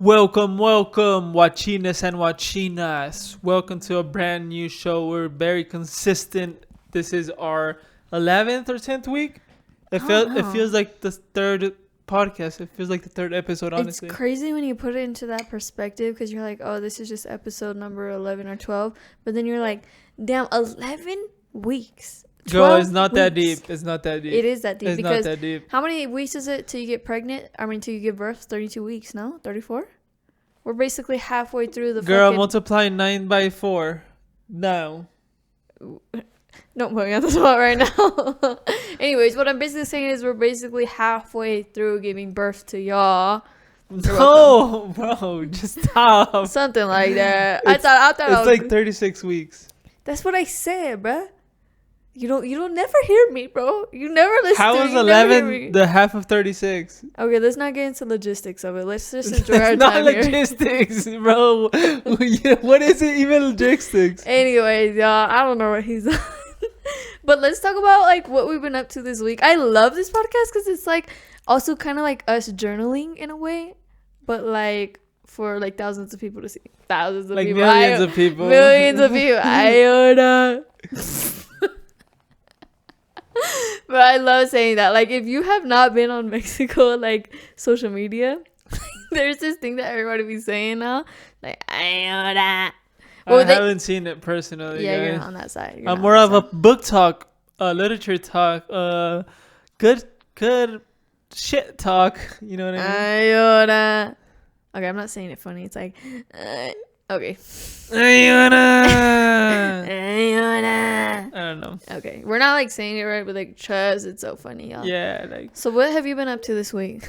Welcome, Wachinas and Wachinas. Welcome to a brand new show. We're very consistent. This is our 11th or 10th week. It feels like the third podcast. It feels like the third episode, honestly. It's crazy when you put it into that perspective because you're like, oh, this is just episode number 11 or 12. But then you're like, damn, 11 weeks. Girl, it's not that deep. It's not that deep. It is that deep. It's because not that deep. how many weeks is it till you get pregnant? Till you give birth? 32 weeks, no? 34? We're basically halfway through the Girl, multiply 9 by 4. No. Don't put me on the spot right now. Anyways, what I'm basically saying is we're basically halfway through giving birth to y'all. No, bro, just stop. Something like that. I thought it's like 36 weeks. That's what I said, bruh. You don't never hear me, bro. You never listen. How is 11 the half of 36? Okay, let's not get into logistics of it. Let's just enjoy our time here. Not logistics, bro. What is it even logistics? Anyways, y'all, I don't know what he's on. But let's talk about like what we've been up to this week. I love this podcast because it's like also kind of like us journaling in a way, but like for like thousands of people to see. Thousands of like people. Millions of people. Millions of people. Iota. But I love saying that. Like, if you have not been on Mexico, like, social media, there's this thing that everybody be saying now. Like, Iota. Well, I haven't seen it personally. Yeah, guys. you're on that side. I'm more of a book talk, literature talk, good shit talk. You know what I mean? Iota. Okay, I'm not saying it funny. It's like, okay. Iota. Iota. I don't know. Okay, we're not like saying it right, but like, trust, it's so funny, y'all. Yeah, like. So, what have you been up to this week?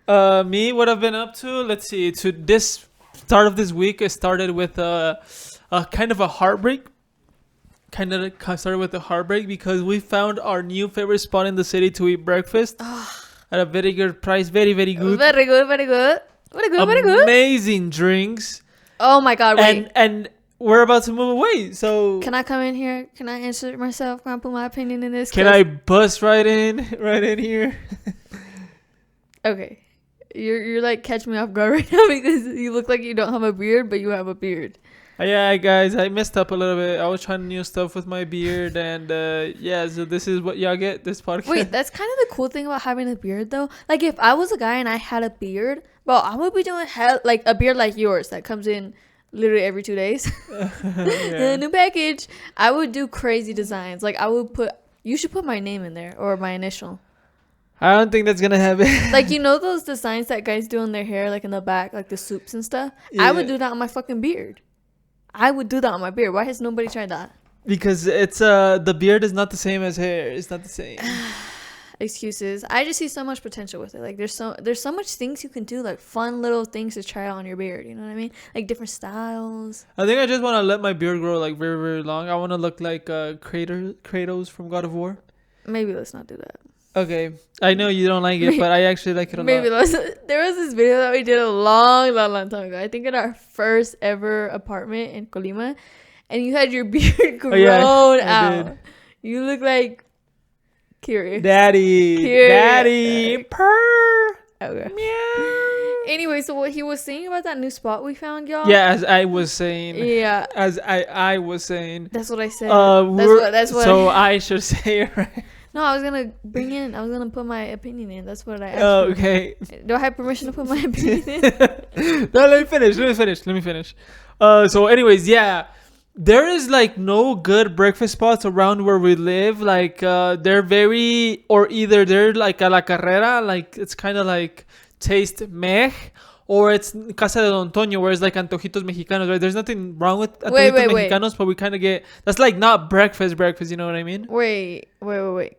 Me, what I've been up to? Let's see. To this start of this week, it started with a kind of a heartbreak. Started with a heartbreak because we found our new favorite spot in the city to eat breakfast at a very good price. Very, very good. Very good, very good. Very good, very good. Amazing drinks. Oh my God, wait. And we're about to move away, so... Can I come in here? Can I answer myself? Can I put my opinion in this? Can I bust right in here? Okay. You're like catch me off guard right now because you look like you don't have a beard, but you have a beard. Yeah, guys, I messed up a little bit. I was trying new stuff with my beard, and yeah, so this is what y'all get, this podcast. Wait, that's kind of the cool thing about having a beard, though. Like, if I was a guy and I had a beard, well, I would be doing like a beard like yours that comes in literally every 2 days. Yeah. New package. I would do crazy designs. Like, you should put my name in there or my initial. I don't think that's gonna happen. Like, you know those designs that guys do on their hair, like in the back, like the soups and stuff? Yeah. I would do that on my fucking beard. I would do that on my beard. Why has nobody tried that? Because it's the beard is not the same as hair. It's not the same. Excuses. I just see so much potential with it. Like, there's so much things you can do, like fun little things to try out on your beard. You know what I mean? Like different styles. I think I just want to let my beard grow like very, very long. I want to look like Kratos from God of War. Maybe let's not do that. Okay, I know you don't like it, but I actually like it a lot. There was this video that we did a long time ago. I think in our first ever apartment in Colima, and you had your beard grown out. You look like Kiri. Daddy. Purr. Okay. Meow. Anyway, so what he was saying about that new spot we found, y'all. Yeah, as I was saying. Yeah. As I was saying. That's what I said. That's what. So I should say it right. No, I was gonna put my opinion in. That's what I asked. Oh, okay. Do I have permission to put my opinion in? No, let me finish. So anyways, yeah. There is like no good breakfast spots around where we live. Like they're very, or either they're like a la carrera, like it's kind of like taste meh, or it's Casa de Don Toño, where it's like antojitos mexicanos, right? There's nothing wrong with antojitos mexicanos, but we kind of get, that's like not breakfast, you know what I mean? Wait.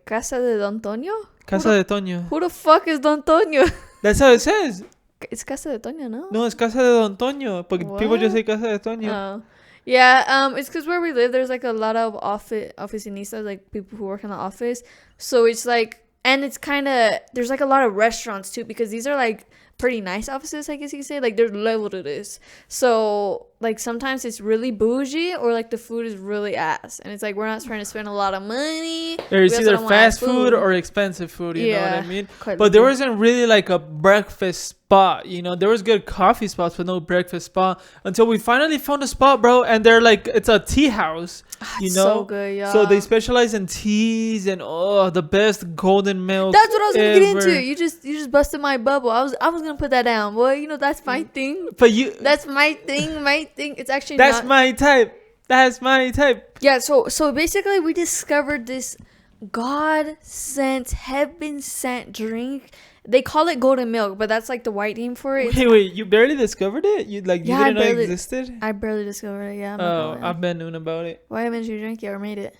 Casa de Don Toño? Casa de Toño. Who the fuck is Don Toño? That's how it says. It's Casa de Toño, no? No, it's Casa de Don Toño. But people just say Casa de Toño. Oh. Yeah, it's because where we live, there's like a lot of oficinistas, like people who work in the office. So it's like, and it's kind of, there's like a lot of restaurants too, because these are like pretty nice offices, I guess you could say. Like, there's level to this. So, like, sometimes it's really bougie or, like, the food is really ass. And it's like, we're not trying to spend a lot of money. There's We also either don't want ass fast food or expensive food, you know what I mean? quite But there literally. wasn't really like a breakfast spot, you know? There was good coffee spots, but no breakfast spot until we finally found a spot, bro. And they're like, it's a tea house, you It's know? so good, yeah. So they specialize in teas and the best golden milk. That's what I was gonna get ever. into. You just busted my bubble. I was gonna put that down. Boy, you know that's my thing. But you, That's my thing. My thing. It's actually that's not. my type. That's my type. Yeah. So basically, we discovered this God sent, heaven sent drink. They call it golden milk, but that's like the white name for it. Wait, you barely discovered it? You Yeah, I didn't know it barely- existed? I barely discovered it. Yeah. I'm not Oh, gonna lie. I've been known about it. Why haven't you drank it or made it?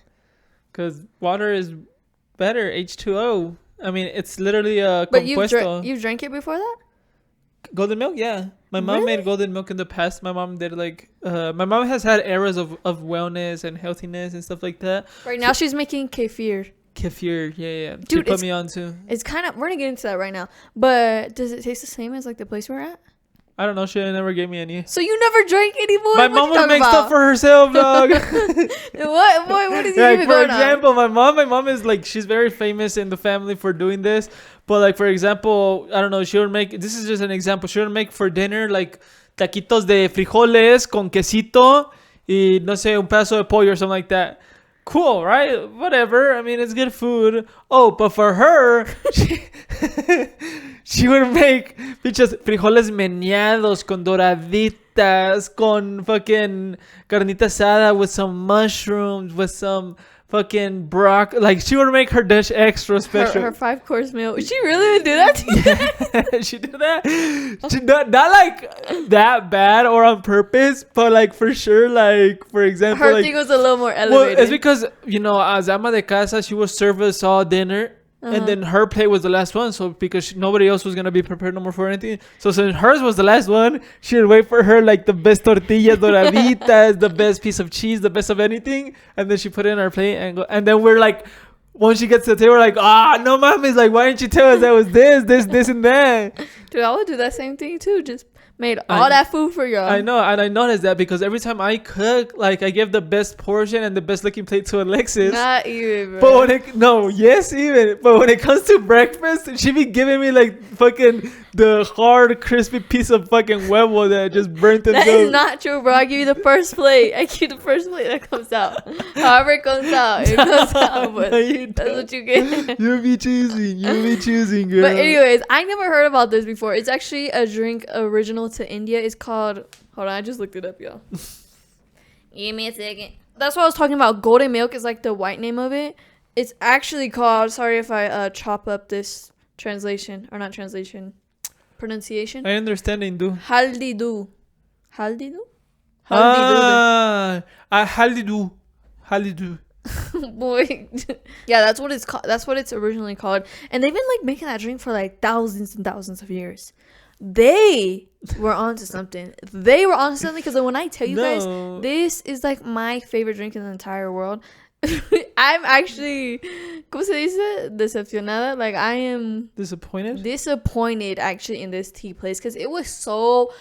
Because water is better, H2O. I mean, it's literally a But compuesto. you've drank it before that? Golden milk, yeah. My mom Really? made golden milk in the past. My mom did my mom has had eras of wellness and healthiness and stuff like that. Right now, she's making kefir. Kefir, yeah. She Dude, put me on too. It's kind of, we're gonna get into that right now. But does it taste the same as like the place we're at? I don't know. She never gave me any. So you never drank anymore? My What mom you would talking make about? stuff for herself, dog. What is he Like, even for going on? example, my mom is like, she's very famous in the family for doing this. But like, for example, I don't know, she would make, this is just an example, she would make for dinner like taquitos de frijoles con quesito y no sé, un pedazo de pollo or something like that. Cool, right? Whatever. I mean, it's good food. Oh, but for her, she would make pinches frijoles meneados con doraditas, con fucking carnita asada with some mushrooms, with some fucking broccoli. Like, she would make her dish extra special. Her 5-course meal. She really would do that to you? Yeah, she did that. She not like that bad or on purpose, but like for sure, like for example, Her like, thing was a little more well, elevated. it's because, you know, as ama de casa, she would serve us all dinner. And then her plate was the last one. So because nobody else was going to be prepared no more for anything. So since hers was the last one, she would wait for her like the best tortillas, doraditas, the best piece of cheese, the best of anything. And then she put it in our plate and go. And then we're like, once she gets to the table, we're like, no, mom. Like, why didn't you tell us that was this, and that? Dude, I would do that same thing too. Just made all that food for y'all. I know, and I noticed that because every time I cook, like I give the best portion and the best looking plate to Alexis. Not even, bro. But when it comes to breakfast, she be giving me like fucking the hard, crispy piece of fucking huevo that just burnt That itself. is not true, bro. I give you the first plate. I give you the first plate that comes out. However it comes out, it comes out. But No, you that's don't. what you get. You be choosing, girl. But anyways, I never heard about this before. It's actually a drink original to India. It's called, hold on, I just looked it up, y'all. Give me a second. That's what I was talking about. Golden milk is like the white name of it. It's actually called, sorry if I chop up this translation, or not translation, pronunciation. I understand Hindu. Haldi do. Haldi do? Haldi do. Boy. Yeah, that's what it's called. That's what it's originally called. And they've been like making that drink for like thousands and thousands of years. They were onto something. They were onto something because when I tell you guys, this is like my favorite drink in the entire world. I'm actually, ¿cómo se dice? Decepcionada. Like, I am disappointed actually in this tea place because it was so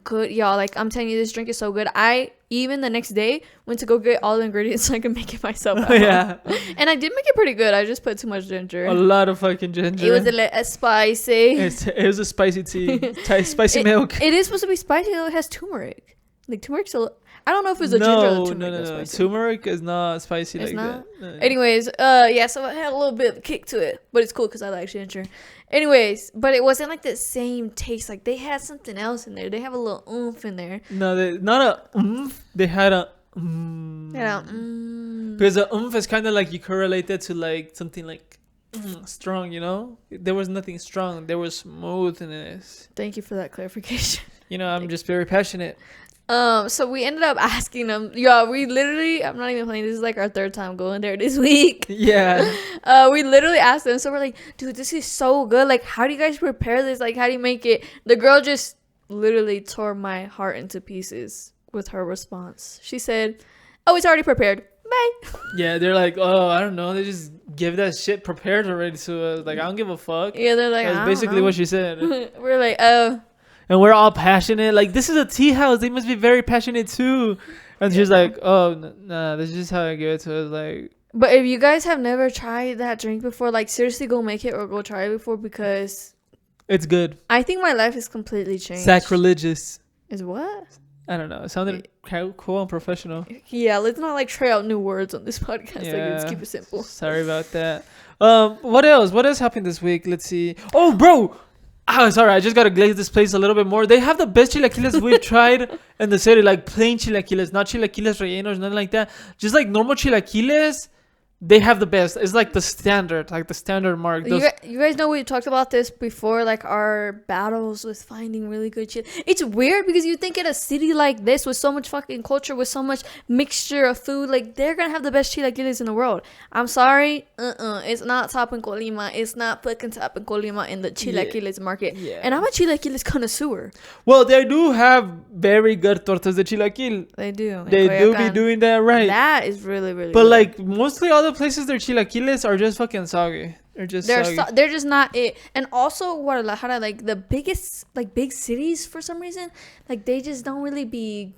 good, y'all. Like, I'm telling you, this drink is so good. I even the next day went to go get all the ingredients so I could make it myself. Yeah. And I did make it pretty good. I just put too much ginger. A lot of fucking ginger. It was a spicy. It was a spicy tea. Spicy milk. It is supposed to be spicy though. It has turmeric. Like, turmeric's I don't know if it's a ginger or the turmeric. No. Turmeric is not spicy It's like not? that. No. Anyways, yeah, so it had a little bit of kick to it, but it's cool because I like ginger. Anyways, but it wasn't like the same taste. Like, they had something else in there. They have a little oomph in there. No, not a they had a Yeah. because the oomph is kind of like you correlate it to like something like strong, you know? There was nothing strong. There was smoothness. Thank you for that clarification. You know, I'm just very passionate. So we ended up asking them. Yeah, we literally, I'm not even playing. This is like our third time going there this week. Yeah. We literally asked them. So we're like, dude, this is so good. Like, how do you guys prepare this? Like, how do you make it? The girl just literally tore my heart into pieces with her response. She said, oh, it's already prepared. Bye. Yeah, they're like, oh, I don't know. They just give that shit prepared already to us. Like, I don't give a fuck. Yeah, they're like, That's I basically don't know. what she said. We're like, oh. And we're all passionate. Like, this is a tea house. They must be very passionate too. And she's like, oh, nah, this is just how I give it to us. Like, But if you guys have never tried that drink before, like, seriously, go make it or go try it before, because it's good. I think my life is completely changed. Sacrilegious. Is what? I don't know. It sounded cool and professional. Yeah, let's not like try out new words on this podcast. Like, let's keep it simple. Sorry about that. What else? What else happened this week? Let's see. Oh, bro. Sorry. I just gotta glaze this place a little bit more. They have the best chilaquiles we've tried in the city. Like plain chilaquiles, not chilaquiles rellenos, nothing like that. Just like normal chilaquiles. They have the best. It's like the standard mark. You guys know we talked about this before, like our battles with finding really good shit. It's weird because you think in a city like this with so much fucking culture, with so much mixture of food, like they're gonna have the best chilaquiles in the world. I'm sorry, it's not top in Colima. It's not fucking top in Colima in the chilaquiles market. Yeah. And I'm a chilaquiles connoisseur. Well, they do have very good tortas de chilaquil. They do. They do be doing that right. That is really, really But good. like mostly all the places their chilaquiles are just fucking soggy. They're just soggy. They're just not it. And also Guadalajara, like the biggest, like big cities for some reason, like they just don't really be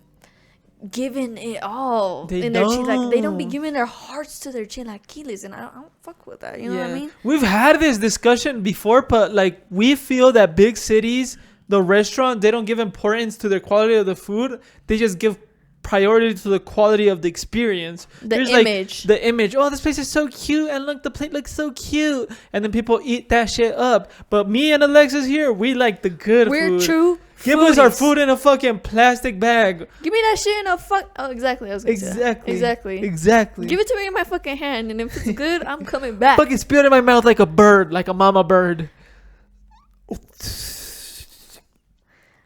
giving it all in their chilaquiles. They don't be giving their hearts to their chilaquiles, and I don't fuck with that. You know what I mean? We've had this discussion before, but like we feel that big cities, the restaurant, they don't give importance to the quality of the food. They just give priority to the quality of the experience. There's image. Like, the image. Oh, this place is so cute, and look, the plate looks so cute, and then people eat that shit up. But me and Alexis here, we like the good We're food. We're true. Give us our food in a fucking plastic bag. Give me that shit in a fuck. Oh, exactly. I was gonna say that. Exactly. Give it to me in my fucking hand, and if it's good, I'm coming back. Fucking spit in my mouth like a bird, like a mama bird.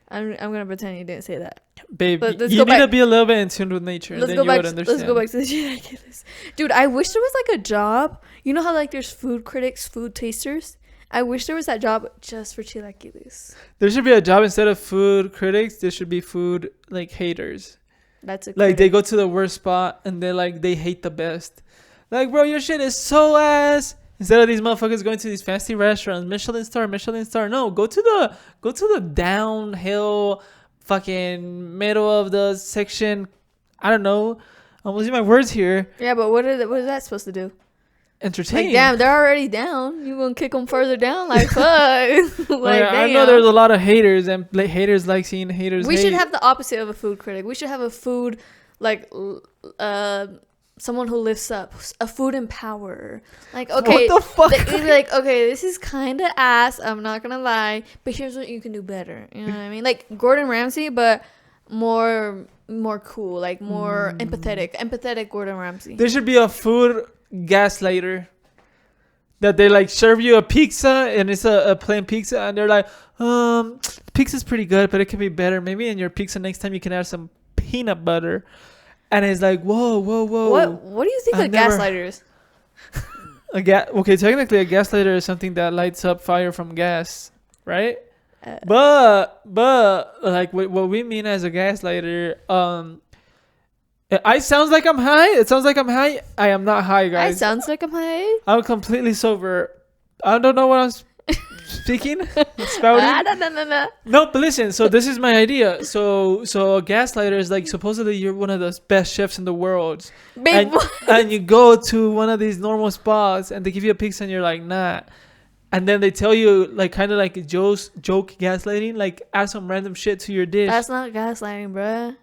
I'm gonna pretend you didn't say that. Babe, you need to be a little bit in tune with nature. Let's go back to the chilaquiles. Dude, I wish there was like a job. You know how like there's food critics, food tasters? I wish there was that job just for chilaquiles. There should be a job instead of food critics. There should be food like haters. That's a like critic. They go to the worst spot and they hate the best. Like, bro, your shit is so ass. Instead of these motherfuckers going to these fancy restaurants, Michelin star. No, go to the downhill, fucking middle of the section. I don't know. I'm losing my words here. Yeah, but what is that supposed to do? Entertain. Like, damn, they're already down. You gonna kick them further down? Like, fuck. Like, I know there's a lot of haters, and haters like seeing haters. We should have the opposite of a food critic. We should have a food like someone who lifts up, a food empowerer. Like, okay, what the fuck? Like, okay, this is kind of ass. I'm not gonna lie, but here's what you can do better. You know what I mean? Like Gordon Ramsay, but more cool, like more empathetic Gordon Ramsay. There should be a food gaslighter that they like serve you a pizza and it's a plain pizza and they're like, pizza's pretty good, but it could be better. Maybe in your pizza next time you can add some peanut butter. And it's like, whoa. What do you think a gaslighter is? Okay, technically a gaslighter is something that lights up fire from gas, right? But like what we mean as a gaslighter, it sounds like I'm high. It sounds like I'm high. I am not high, guys. It sounds like I'm high. I'm completely sober. I don't know what I'm speaking. Spouting. No, but listen. So this is my idea. So a gaslighter is like supposedly you're one of the best chefs in the world, and you go to one of these normal spots and they give you a pizza and you're like, nah. And then they tell you, like, kind of like a joke gaslighting, like add some random shit to your dish. That's not gaslighting, bruh.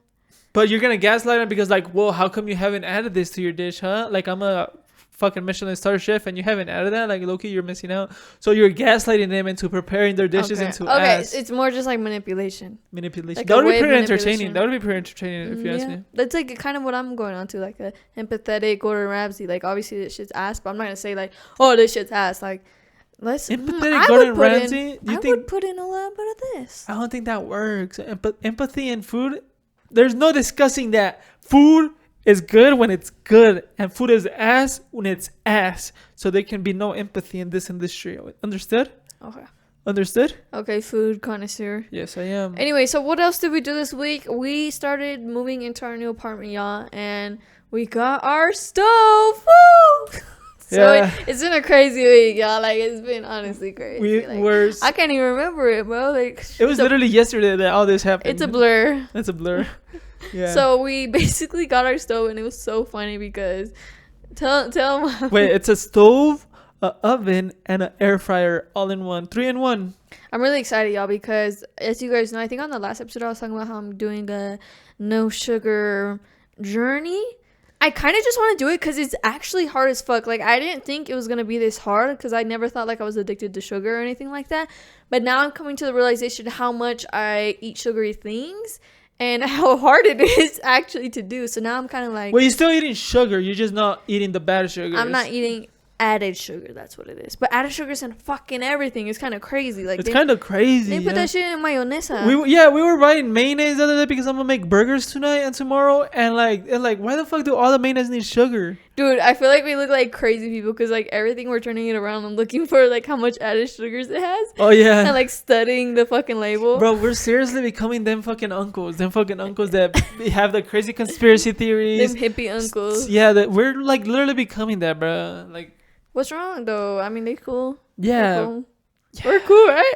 But you're gonna gaslight them because, like, whoa, how come you haven't added this to your dish, huh? Like, I'm a fucking Michelin star chef and you haven't added that. Like, Loki, you're missing out. So you're gaslighting them into preparing their dishes into ass. It's more just like manipulation. Like that would be pretty entertaining. If you ask me. That's like kind of what I'm going on to, like a empathetic Gordon Ramsay. Like, obviously this shit's ass, but I'm not gonna say like, oh, this shit's ass. Like, empathetic Gordon Ramsay. I would put in a little bit of this. I don't think that works. Empathy and food. There's no discussing that. Food is good when it's good, and food is ass when it's ass. So there can be no empathy in this industry. Understood? Okay. Understood? Okay, food connoisseur. Yes, I am. Anyway, so what else did we do this week? We started moving into our new apartment, y'all, and we got our stove. Woo! So Yeah. it's been a crazy week, y'all. Like, it's been honestly crazy. We Like, were. I can't even remember it, bro. Like, It was literally yesterday that all this happened. it's a blur. It's a blur. Yeah. So we basically got our stove, and it was so funny because tell Wait, it's a stove, a oven, and an air fryer all in one. 3 in 1. I'm really excited, y'all, because as you guys know, I think on the last episode I was talking about how I'm doing a no sugar journey. I kind of just want to do it because it's actually hard as fuck. Like, I didn't think it was going to be this hard because I never thought like I was addicted to sugar or anything like that. But now I'm coming to the realization how much I eat sugary things and how hard it is actually to do. So now I'm kind of like... Well, you're still eating sugar. You're just not eating the bad sugar. I'm not eating added sugar. That's what it is. But added sugar's in fucking everything. It's kind of crazy. Like, it's kind of crazy. they put that shit in mayonesa. We were buying mayonnaise the other day because I'm gonna make burgers tonight and tomorrow, and why the fuck do all the mayonnaise need sugar? Dude, I feel like we look like crazy people because like everything we're turning it around, I'm looking for like how much added sugars it has. Oh yeah. And like studying the fucking label. Bro, we're seriously becoming them fucking uncles that have the crazy conspiracy theories. Them hippie uncles. Yeah, that we're like literally becoming that, bro. Like, what's wrong though? I mean, they cool. yeah. They're cool. We're cool, right?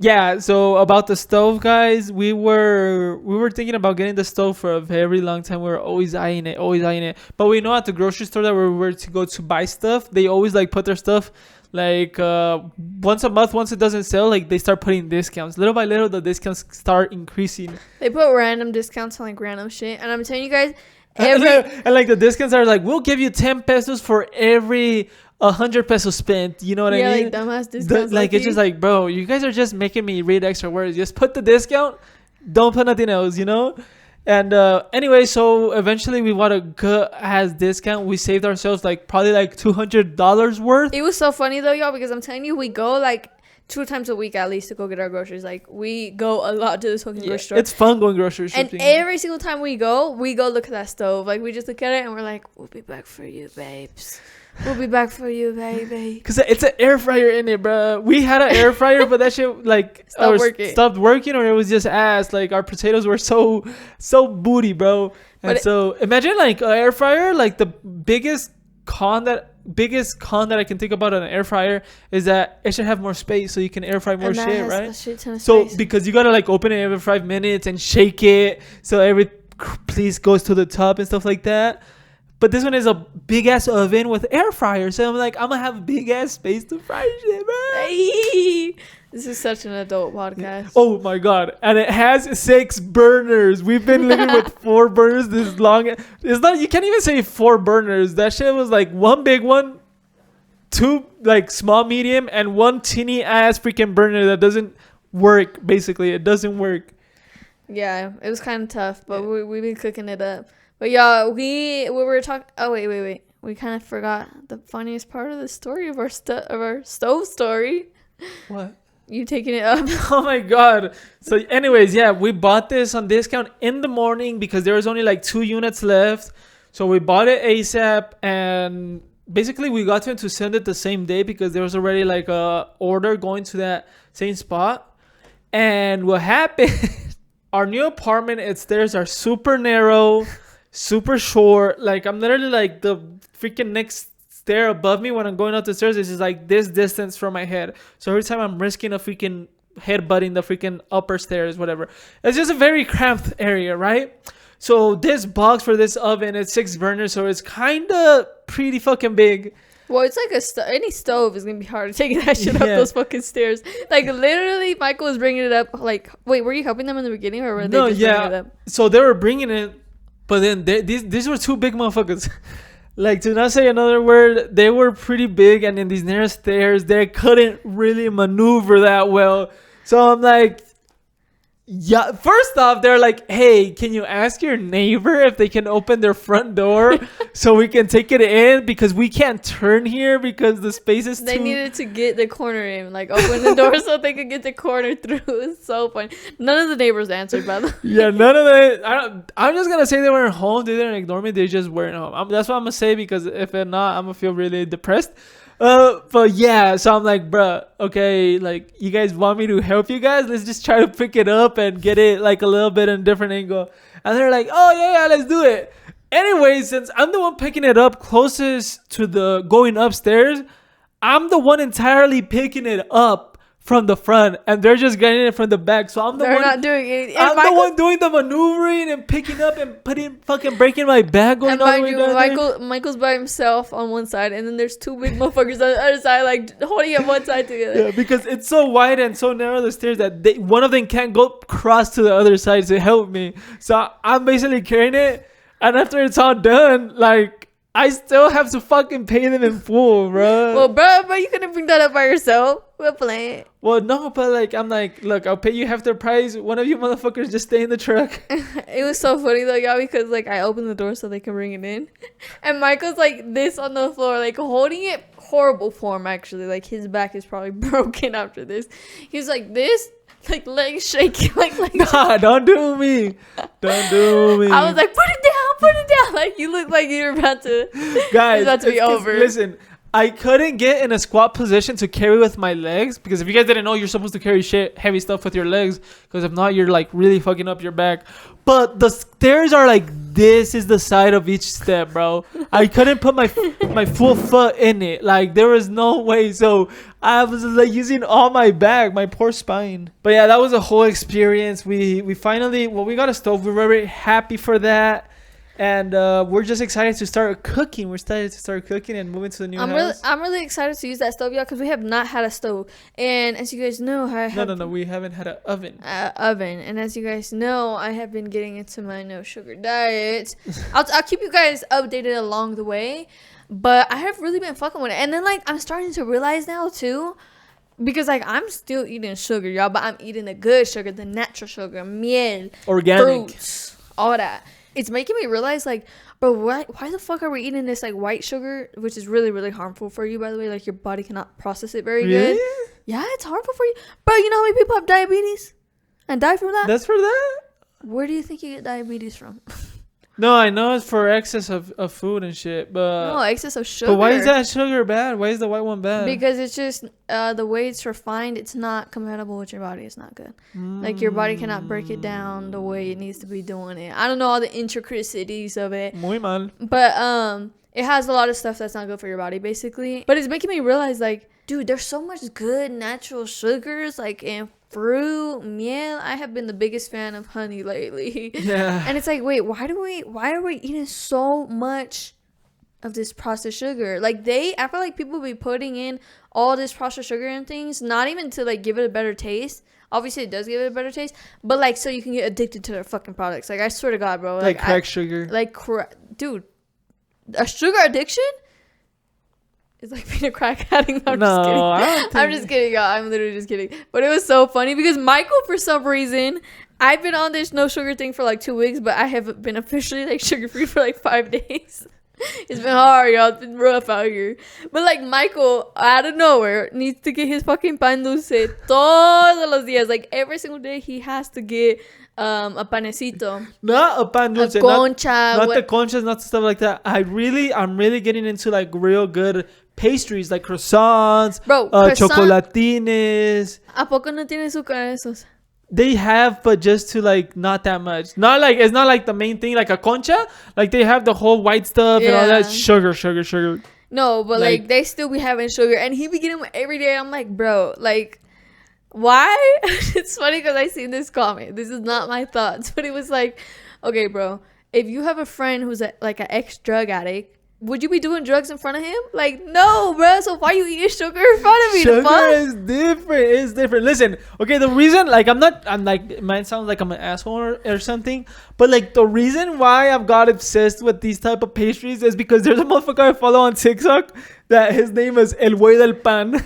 Yeah, so about the stove, guys, we were thinking about getting the stove for a very long time. We were always eyeing it. But we know at the grocery store that we were to go to buy stuff, they always like put their stuff like once a month. Once it doesn't sell, like they start putting discounts. Little by little, the discounts start increasing. They put random discounts on like random shit, and I'm telling you guys, And like the discounts are like, we'll give you 10 pesos for every 100 pesos spent. You know what I mean? like dumbass discounts. Like it's just like, bro, you guys are just making me read extra words. Just put the discount. Don't put nothing else, you know? And anyway, so eventually we bought a good ass discount. We saved ourselves like probably like $200 worth. It was so funny though, y'all, because I'm telling you, we go like 2 times a week at least to go get our groceries. Like, we go a lot to this fucking grocery store. It's fun going grocery shopping. And every single time we go look at that stove. Like, we just look at it and we're like, we'll be back for you, babes. We'll be back for you, baby. Because it's an air fryer in it, bro. We had an air fryer, but that shit like stopped working, or it was just ass. Like, our potatoes were so booty, bro. And so imagine like an air fryer. Like, the biggest con that I can think about an air fryer is that it should have more space so you can air fry more shit, right? So because you gotta like open it every 5 minutes and shake it so every piece goes to the top and stuff like that. But this one is a big ass oven with air fryer, so I'm like, I'm gonna have big ass space to fry shit, bro. Hey, this is such an adult podcast. Oh my god! And it has 6 burners. We've been living with 4 burners this long. It's not. You can't even say 4 burners. That shit was like 1 big one, 2 like small medium, and 1 teeny ass freaking burner that doesn't work. Basically, it doesn't work. Yeah, it was kind of tough, but we've been cooking it up. But y'all, we were talking. Oh wait. We kind of forgot the funniest part of the story of our stove story. What? You taking it up? Oh my god. So anyways, yeah, we bought this on discount in the morning because there was only like 2 units left. So we bought it ASAP, and basically we got to send it the same day because there was already like a order going to that same spot. And what happened, our new apartment, its stairs are super narrow, super short. Like, I'm literally like the freaking next stair above me when I'm going up the stairs is just like this distance from my head. So every time I'm risking a freaking headbutting the freaking upper stairs, whatever. It's just a very cramped area, right? So this box for this oven, it's 6 burners, so it's kind of pretty fucking big. Well, it's like any stove is gonna be hard to take that shit up those fucking stairs. Like, literally, Michael was bringing it up. Like, wait, were you helping them in the beginning, or were they just bringing it up? So they were bringing it, but then these were 2 big motherfuckers. Like, to not say another word, they were pretty big, and in these narrow stairs, they couldn't really maneuver that well. So I'm like, yeah. First off, they're like, hey, can you ask your neighbor if they can open their front door so we can take it in, because we can't turn here because the space is They needed to get the corner in, like open the door so they could get the corner through. It's so funny. None of the neighbors answered, by the way. Yeah, none of them. I'm just gonna say they weren't home. They didn't ignore me. They just weren't home. That's what I'm gonna say, because if they're not, I'm gonna feel really depressed. But yeah, so I'm like, bruh, okay, like, you guys want me to help you guys? Let's just try to pick it up and get it like a little bit in a different angle. And they're like, oh yeah, let's do it. Anyway, since I'm the one picking it up closest to the going upstairs, I'm the one entirely picking it up from the front, and they're just getting it from the back. So I'm the They're one. not doing anything. I'm the one doing the maneuvering and picking up and breaking my back going And all the mind way you, down there. Michael's by himself on one side, and then there's two big motherfuckers on the other side, like holding up one side together. Yeah, because it's so wide and so narrow the stairs that one of them can't go cross to the other side to help me. So I'm basically carrying it, and after it's all done, like I still have to fucking pay them in full, bro. Well, bro, but you couldn't bring that up by yourself. We're playing. Well, no, but like I'm like, look, I'll pay you half the price. One of you motherfuckers just stay in the truck. It was so funny though, y'all, because like I opened the door so they can bring it in, and Michael's like this on the floor, like holding it, horrible form actually. Like his back is probably broken after this. He's like this, like legs shaking, like Nah, don't do me. Don't do me. I was like, put it down. Like you look like you're about to, Guys, it's about to be it's- over. Listen, I couldn't get in a squat position to carry with my legs because if you guys didn't know, you're supposed to carry heavy stuff with your legs because if not, you're like really fucking up your back. But the stairs are like this is the side of each step, bro. I couldn't put my full foot in it. Like there was no way. So I was like using all my back, my poor spine. But yeah, that was a whole experience. We finally we got a stove. We were very happy for that. And we're just excited to start cooking. We're excited to start cooking and moving to the new house. I'm really excited to use that stove, y'all, because we have not had a stove. And as you guys know, No, we haven't had an oven. Oven. And as you guys know, I have been getting into my no sugar diet. I'll keep you guys updated along the way. But I have really been fucking with it. And then, like, I'm starting to realize now, too, because, like, I'm still eating sugar, y'all, but I'm eating the good sugar, the natural sugar, miel, organic fruits, all that. It's making me realize, like, bro, why the fuck are we eating this, like, white sugar, which is really, really harmful for you, by the way. Like, your body cannot process it very good. Yeah, it's harmful for you. Bro, you know how many people have diabetes and die from that? That's for that? Where do you think you get diabetes from? No, I know it's for excess of food and shit, but No, excess of sugar. But why is that sugar bad? Why is the white one bad? Because it's just the way it's refined, it's not compatible with your body. It's not good. Like your body cannot break it down the way it needs to be doing it. I don't know all the intricacies of it. Muy mal. But it has a lot of stuff that's not good for your body, basically. But it's making me realize, like, dude, there's so much good natural sugars, like in fruit, miel. I have been the biggest fan of honey lately. Yeah. And it's like, wait, why are we eating so much of this processed sugar? Like I feel like people be putting in all this processed sugar and things, not even to like give it a better taste. Obviously it does give it a better taste, but like so you can get addicted to their fucking products. Like I swear to God, bro. Like crack sugar. Dude, a sugar addiction is like being a crack addict. I'm No, just kidding. I don't think- I'm just kidding, y'all. I'm literally just kidding. But it was so funny because Michael, for some reason, I've been on this no sugar thing for like 2 weeks, but I have been officially like sugar free for like 5 days. It's been hard, y'all. It's been rough out here. But like Michael, out of nowhere, needs to get his fucking pan dulce todos los días. Like every single day, he has to get a panecito, Not a pan dulce. a concha. Not the conchas, not stuff like that. I'm really getting into like real good pastries like croissants, Bro, croissant- chocolatines. ¿A poco no tiene azúcar esos? They have, but just to like not that much. Not like it's not like the main thing like a concha. Like they have the whole white stuff and all Yeah. that sugar. No, but like they still be having sugar, and he be getting them every day. I'm like, bro, like, why? It's funny because I seen this comment. This is not my thoughts, but it was like, okay, bro, if you have a friend who's like an ex drug addict, would you be doing drugs in front of him? Like, no, bro. So why you eating sugar in front of me? The Sugar fuck? is different. It's different. Listen, okay, the reason, like, I'm like, it might sound like I'm an asshole or something, but like, the reason why I've got obsessed with these type of pastries is because there's a motherfucker I follow on TikTok that his name is El Güey del Pan.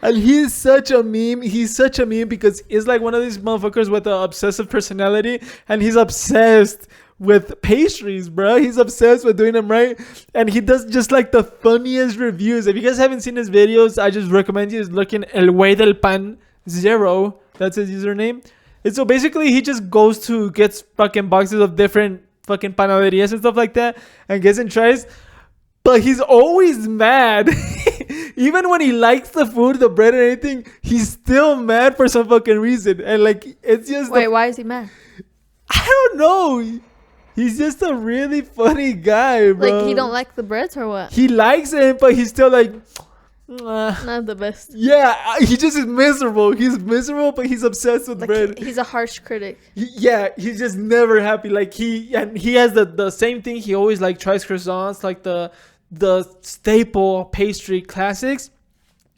And he's such a meme. He's such a meme because he's like one of these motherfuckers with an obsessive personality, and he's obsessed with pastries, bro. He's obsessed with doing them right, and he does just like the funniest reviews. If you guys haven't seen his videos, I just recommend you looking El Güey del Pan 0. That's his username. And so basically, he just goes to gets fucking boxes of different fucking panaderias and stuff like that, and gets and tries. But he's always mad. Even when he likes the food, the bread, and anything, he's still mad for some fucking reason. And like, it's just Wait, why is he mad? I don't know. He's just a really funny guy, bro. Like he don't like the breads or what? He likes it, but he's still like, Not the best. yeah, he just is miserable. He's miserable, but he's obsessed with Like bread. he's a harsh critic. Yeah, he's just never happy. Like he has the same thing. He always like tries croissants, like the staple pastry classics.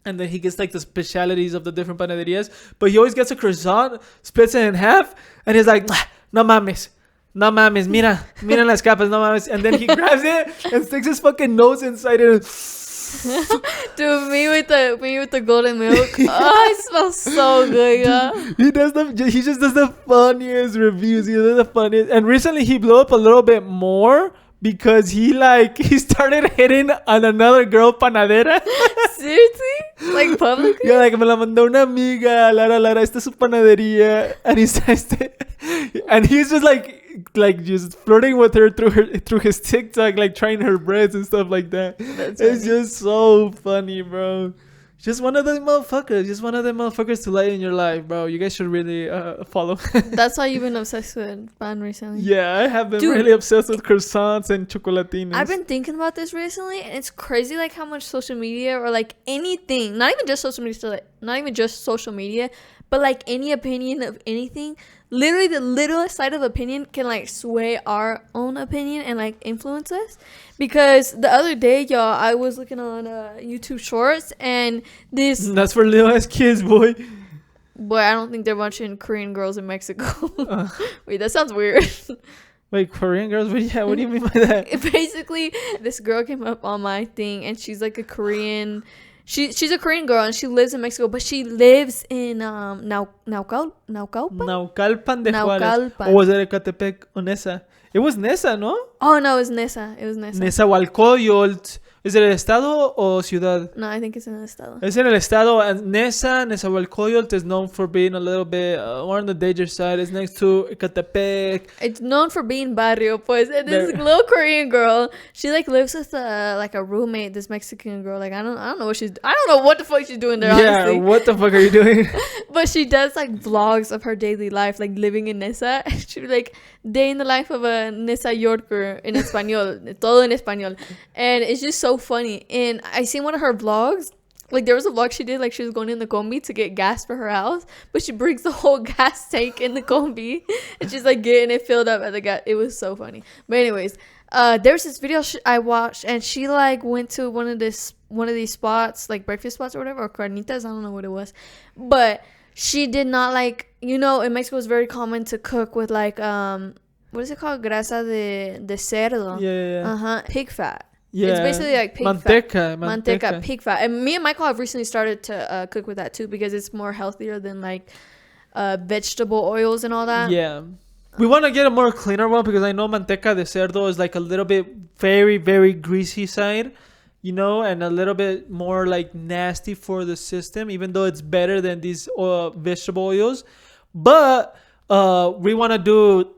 And then he gets like the specialities of the different panaderias. But he always gets a croissant, splits it in half, and he's like, no mames. No mames, mira las capas, no mames. And then he grabs it and sticks his fucking nose inside it. Dude, me with the golden milk. Oh, it smells so good, yeah. He just does the funniest reviews. He does the funniest. And recently he blew up a little bit more because he started hitting on another girl panadera. Seriously? Like publicly? Yeah, like me la mandó una amiga, Lara, esta es su panadería, and and he's just like just flirting with her through his TikTok, like trying her breads and stuff like that. That's It's funny. just so funny, bro. Just one of them motherfuckers to light in your life, bro. You guys should really follow. That's why you've been obsessed with pan recently. Yeah, I have been Dude. really obsessed with croissants and chocolatinas. I've been thinking about this recently, and it's crazy like how much social media or like anything, not even just social media, but like any opinion of anything, literally the littlest side of opinion can like sway our own opinion and like influence us. Because the other day, y'all, I was looking on YouTube Shorts, and this That's for little ass kids, boy. boy, I don't think they're watching Korean girls in Mexico. Wait, that sounds weird. Wait, Korean girls? What do you mean by that? Basically, this girl came up on my thing, and she's like a Korean. She's a Korean girl, and she lives in Mexico, but she lives in Naucalpan. Naucalpan de Juárez. Naucalpan. Or was it Ecatepec or Nesa? It was Nesa, no? Oh no, it was Nesa. It was Nesa. Nezahualcóyotl. ¿Es el estado o ciudad? No, I think it's in el estado. Es en el estado. And Nezahualcóyotl is known for being a little bit more on the dangerous side. It's next to Ecatepec. It's known for being barrio, pues. And this There- little Korean girl, she like lives with like a roommate. This Mexican girl, like I don't know I don't know what the fuck she's doing there. Yeah, Honestly. what the fuck are you doing? But she does like vlogs of her daily life, like living in Nesa. She like day in the life of a Nesa Yorker in español, todo en español, and it's just so funny. And I seen one of her vlogs. Like there was a vlog she did, like she was going in the combi to get gas for her house, but she brings the whole gas tank in the combi, and she's like getting it filled up at the gas. It was so funny. But anyways, there's this video I watched, and she like went to one of these spots, like breakfast spots or whatever, or carnitas. I don't know what it was, but she did not like, in Mexico it's very common to cook with like what is it called, grasa de cerdo. Yeah. Pig fat. Yeah. It's basically like pig fat. Manteca, pig fat. And me and Michael have recently started to cook with that too, because it's more healthier than like vegetable oils and all that. Yeah. We want to get a more cleaner one because I know manteca de cerdo is like a little bit very, very greasy side, and a little bit more like nasty for the system, even though it's better than these vegetable oils. But we want to do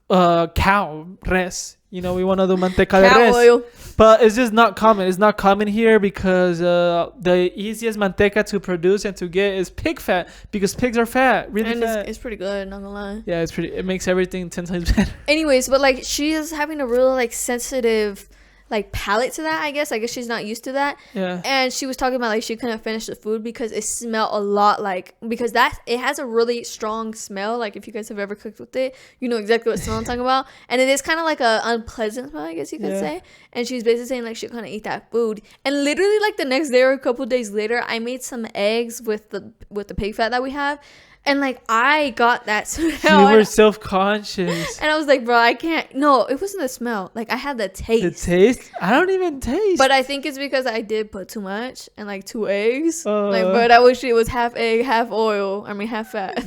res. We want to do manteca de Cow res. oil. But it's just not common. It's not common here because the easiest manteca to produce and to get is pig fat, because pigs are fat, really And fat. it's pretty good, not gonna lie. Yeah, it makes everything 10 times better. Anyways, but like she is having a real like sensitive like palate to that, I guess she's not used to that. Yeah. And she was talking about like she couldn't finish the food because it smelled a lot like, because it has a really strong smell. Like if you guys have ever cooked with it, you know exactly what smell I'm talking about. And it is kind of like a unpleasant smell, I guess you could say. And she's basically saying like she couldn't eat that food. And literally like the next day or a couple days later, I made some eggs with the pig fat that we have. And like I got that smell. You were self-conscious. And I was like, bro, I can't. No, it wasn't the smell. Like I had the taste. The taste? I don't even taste. But I think it's because I did put too much and like 2 eggs. But I wish it was half egg, half oil. Half fat.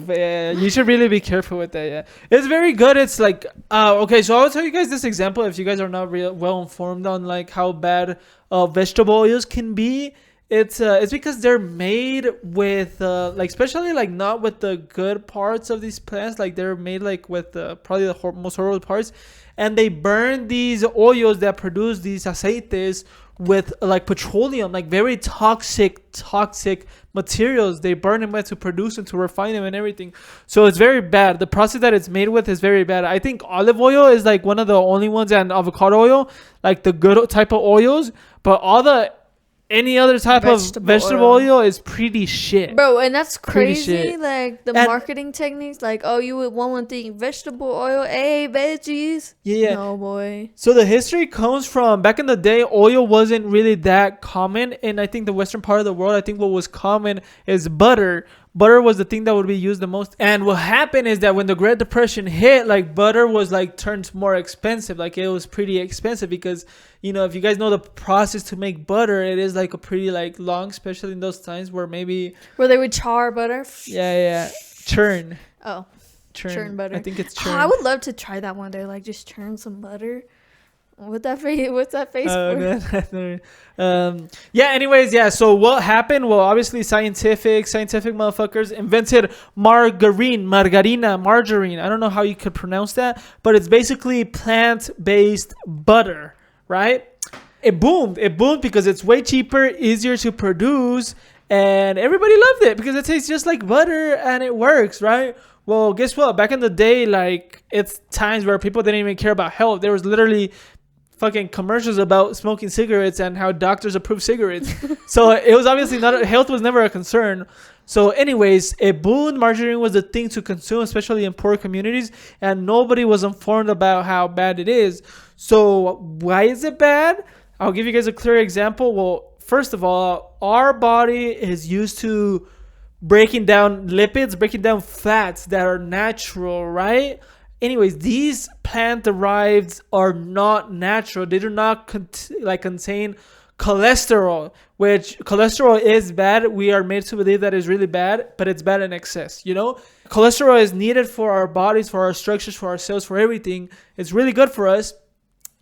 Yeah, you should really be careful with that. Yeah, it's very good. It's like okay, so I'll tell you guys this example if you guys are not real well informed on like how bad vegetable oils can be. It's because they're made with like, especially like not with the good parts of these plants. Like they're made like with probably the most horrible parts, and they burn these oils that produce these aceites with like petroleum, like very toxic materials. They burn them with to produce them, to refine them and everything. So it's very bad. The process that it's made with is very bad. I think olive oil is like one of the only ones, and avocado oil, like the good type of oils. But all the any other type of vegetable oil is pretty shit. Bro, and that's Pretty crazy. shit. Like the And- marketing techniques, like, oh, you would one thing vegetable oil, hey, veggies. Yeah. No, boy. So the history comes from back in the day. Oil wasn't really that common in, I think, the western part of the world. I think what was common is butter. Butter was the thing that would be used the most. And what happened is that when the Great Depression hit, like butter was like turned more expensive. Like it was pretty expensive because, you know, if you guys know the process to make butter, it is like a pretty like long, especially in those times where maybe Where they would char butter. churn. Oh, Churn. churn butter. I think it's Oh, churn. I would love to try that one day. Like just churn some butter. What's that face for? Anyways, so what happened? Well, obviously scientific motherfuckers invented margarine. I don't know how you could pronounce that, but it's basically plant-based butter, right? It boomed because it's way cheaper, easier to produce, and everybody loved it because it tastes just like butter and it works, right? Well, guess what? Back in the day, like, it's times where people didn't even care about health. There was literally fucking commercials about smoking cigarettes and how doctors approve cigarettes. So it was obviously not, health was never a concern. So anyways, it boomed. Margarine was the thing to consume, especially in poor communities, and nobody was informed about how bad it is. So why is it bad? I'll give you guys a clear example. Well, first of all, our body is used to breaking down lipids, breaking down fats that are natural, right? Anyways, these plant derived are not natural. They do not contain cholesterol, which cholesterol is bad. We are made to believe that it's really bad, but it's bad in excess, you know? Cholesterol is needed for our bodies, for our structures, for our cells, for everything. It's really good for us,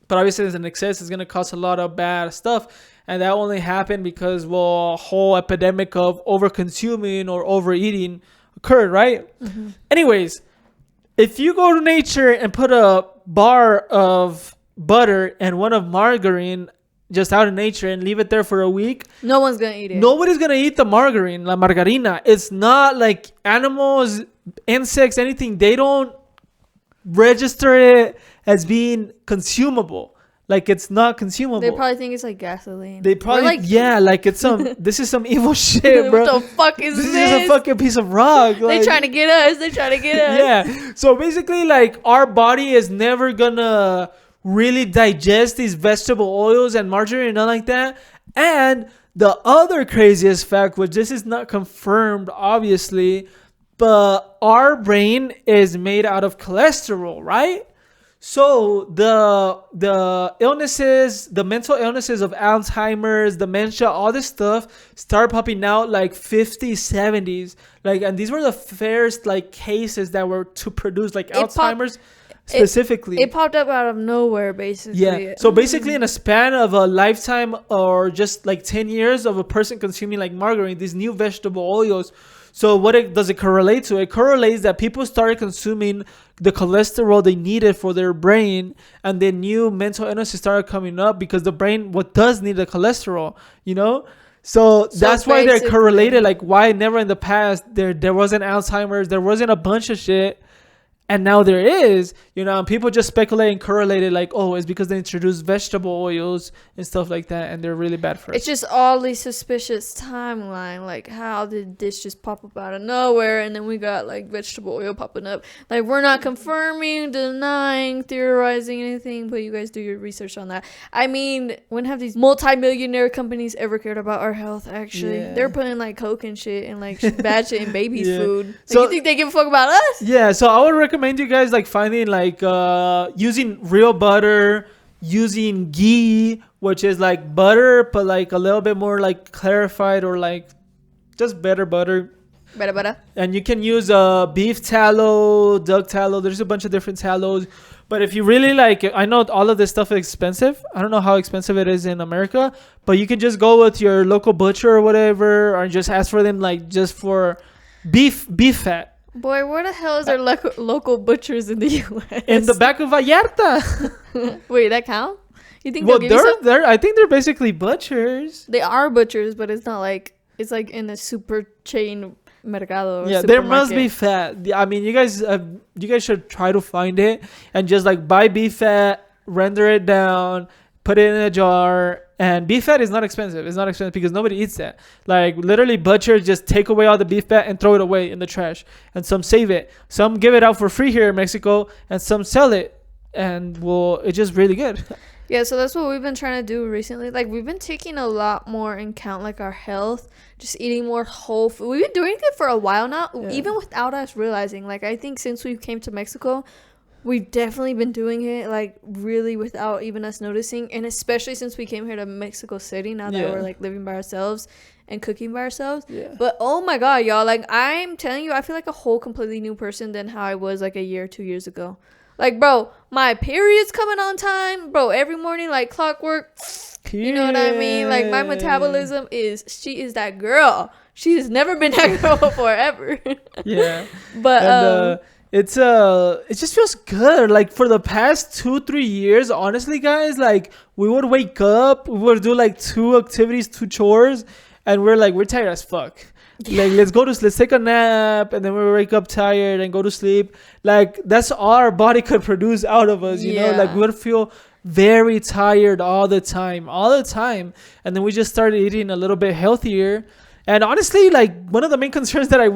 but obviously as an excess is going to cause a lot of bad stuff. And that only happened because, well, a whole epidemic of over-consuming or overeating occurred, right? Mm-hmm. Anyways, if you go to nature and put a bar of butter and one of margarine just out in nature and leave it there for a week, no one's gonna eat it. Nobody's gonna eat the margarine, la margarina. It's not like animals, insects, anything. They don't register it as being consumable. Like, it's not consumable. They probably think it's like gasoline. They probably, like it's some, this is some evil shit, bro. What the fuck is this? This is a fucking piece of rock. Like, They trying to get us. Yeah. So basically, like, our body is never gonna really digest these vegetable oils and margarine and nothing like that. And the other craziest fact, which this is not confirmed, obviously, but our brain is made out of cholesterol, right? So the illnesses, the mental illnesses of Alzheimer's, dementia, all this stuff start popping out like 50s, 70s. Like, and these were the first like cases that were to produce like Alzheimer's specifically. It popped up out of nowhere, basically. Yeah. So basically, in a span of a lifetime or just like 10 years of a person consuming like margarine, these new vegetable oils. So what does it correlate to? It correlates that people started consuming the cholesterol they needed for their brain, and then new mental illnesses started coming up because the brain does need the cholesterol, you know? So that's why they're correlated. Like, why never in the past there wasn't Alzheimer's, there wasn't a bunch of shit. And now there is, you know, and people just speculate and correlate it like, oh, it's because they introduced vegetable oils and stuff like that, and they're really bad for us. It's just oddly suspicious timeline. Like, how did this just pop up out of nowhere, and then we got like vegetable oil popping up? Like, we're not confirming, denying, theorizing anything, but you guys do your research on that. I mean, when have these multi-millionaire companies ever cared about our health? Actually, they're putting like Coke and shit and like bad shit in babies' food. Like, so you think they give a fuck about us? Yeah. So I would recommend you guys like finding like using real butter, using ghee, which is like butter but like a little bit more like clarified or like just better butter. Better. And you can use beef tallow, duck tallow. There's a bunch of different tallows. But if you really like, I know all of this stuff is expensive. I don't know how expensive it is in America, but you can just go with your local butcher or whatever, or just ask for them like just for beef fat. Boy, where the hell is our local butchers in the U.S.? In the back of Vallarta. Wait, that count? You think Well, they'll give you some? I think they're basically butchers. They are butchers, but it's not like it's like in a super chain mercado. Or Yeah, there must supermarket. be fat. I mean, you guys should try to find it and just like buy beef fat, render it down, put it in a jar. And beef fat is not expensive. It's not expensive because nobody eats that. Like literally, butchers just take away all the beef fat and throw it away in the trash. And some save it. Some give it out for free here in Mexico, and some sell it. And well, it's just really good. Yeah, so that's what we've been trying to do recently. Like, we've been taking a lot more in count, like, our health, just eating more whole food. We've been doing it for a while now, even without us realizing. Like, I think since we came to Mexico, we've definitely been doing it, like, really without even us noticing. And especially since we came here to Mexico City, now that we're, like, living by ourselves and cooking by ourselves. Yeah. But, oh, my God, y'all. Like, I'm telling you, I feel like a whole completely new person than how I was, like, a year or 2 years ago. Like, bro, my period's coming on time. Bro, every morning, like clockwork. You know what I mean? Like, my metabolism she is that girl. She has never been that girl before, ever. Yeah. But, and, it just feels good. Like, for the past 2-3 years, honestly, guys, like, we would wake up, we would do, like, 2 activities, 2 chores, and we're tired as fuck. Like, let's take a nap, and then we wake up tired and go to sleep. Like, that's all our body could produce out of us, you know? Like, we would feel very tired all the time. And then we just started eating a little bit healthier. And honestly, like, one of the main concerns that we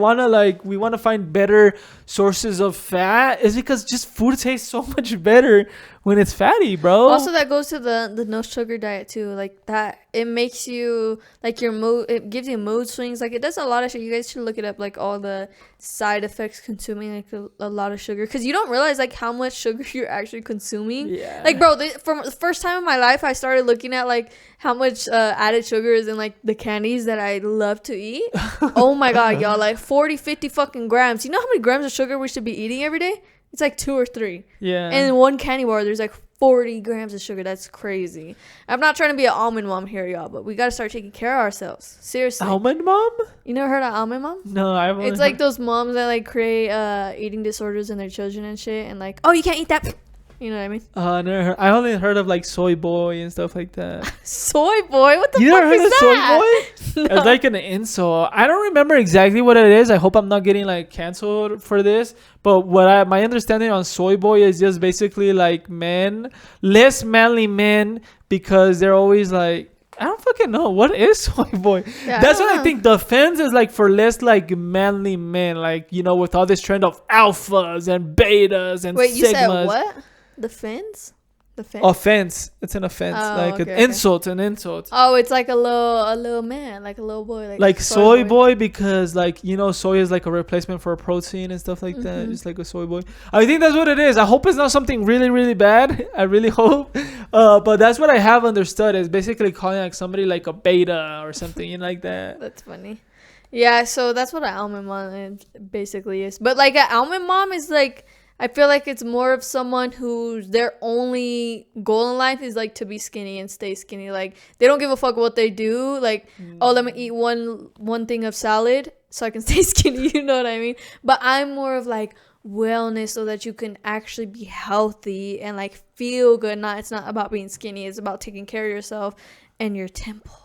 want to find better sources of fat is because just food tastes so much better when it's fatty, bro. Also, that goes to the no sugar diet too. Like, that, it makes you, like, your mood, it gives you mood swings. Like, it does a lot of shit. You guys should look it up, like, all the side effects consuming, like, a lot of sugar. Because you don't realize, like, how much sugar you're actually consuming. Yeah. Like, bro, from the first time in my life, I started looking at, like, how much added sugar is in, like, the candies that I love to eat. Oh, my God, y'all. Like, 40, 50 fucking grams. You know how many grams of sugar we should be eating every day? It's like 2 or 3. Yeah. And in one candy bar, there's like 40 grams of sugar. That's crazy. I'm not trying to be an almond mom here, y'all, but we got to start taking care of ourselves. Seriously. Almond mom? You never heard of almond mom? No, I haven't. It's like those moms that like create eating disorders in their children and shit. And like, oh, you can't eat that. You know what I mean? Never heard. I only heard of like soy boy and stuff like that. Soy boy? What the You fuck never heard is of that? soy boy? It's like an insult. I don't remember exactly what it is. I hope I'm not getting like canceled for this. But my understanding on soy boy is just basically like men, less manly men, because they're always like, I don't fucking know. What is soy boy? Yeah, That's I what don't I think. The offense is like for less like manly men, like, you know, with all this trend of alphas and betas and Wait, sigmas. you said what? The fins? The fins? Offense. It's an offense. Oh, like okay, an okay. insult. An insult. Oh, it's like a little man, like a little boy, Like soy boy, because like, you know, soy is like a replacement for protein and stuff like that. Just like a soy boy. I think that's what it is. I hope it's not something really, really bad. I really hope. But that's what I have understood, is basically calling like somebody like a beta or something, you know, like that. That's funny. Yeah, so that's what an almond mom basically is. But like an almond mom is like, I feel like it's more of someone whose their only goal in life is like to be skinny and stay skinny. Like, they don't give a fuck what they do. Like, oh, let me eat one thing of salad so I can stay skinny. You know what I mean? But I'm more of like wellness, so that you can actually be healthy and like feel good. It's not about being skinny. It's about taking care of yourself and your temple.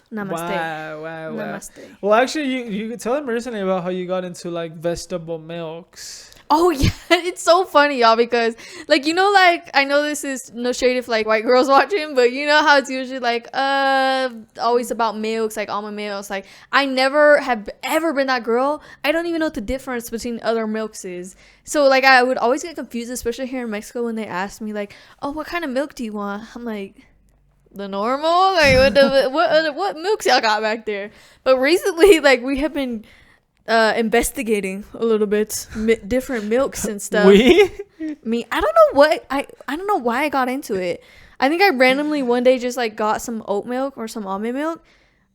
Namaste. Wow. Namaste. Well, actually, you could tell them recently about how you got into like vegetable milks. Oh yeah, it's so funny, y'all, because like, you know, like, I know this is no shade if like white girls watching, but you know how it's usually like always about milks, like almond milks. Like, I never have ever been that girl. I don't even know what the difference between other milks is. So like, I would always get confused, especially here in Mexico, when they ask me like, oh, what kind of milk do you want? I'm like, the normal, like what milks y'all got back there? But recently, like, we have been investigating a little bit different milks and stuff. Me, I don't know why I got into it. I think I randomly one day just like got some oat milk or some almond milk.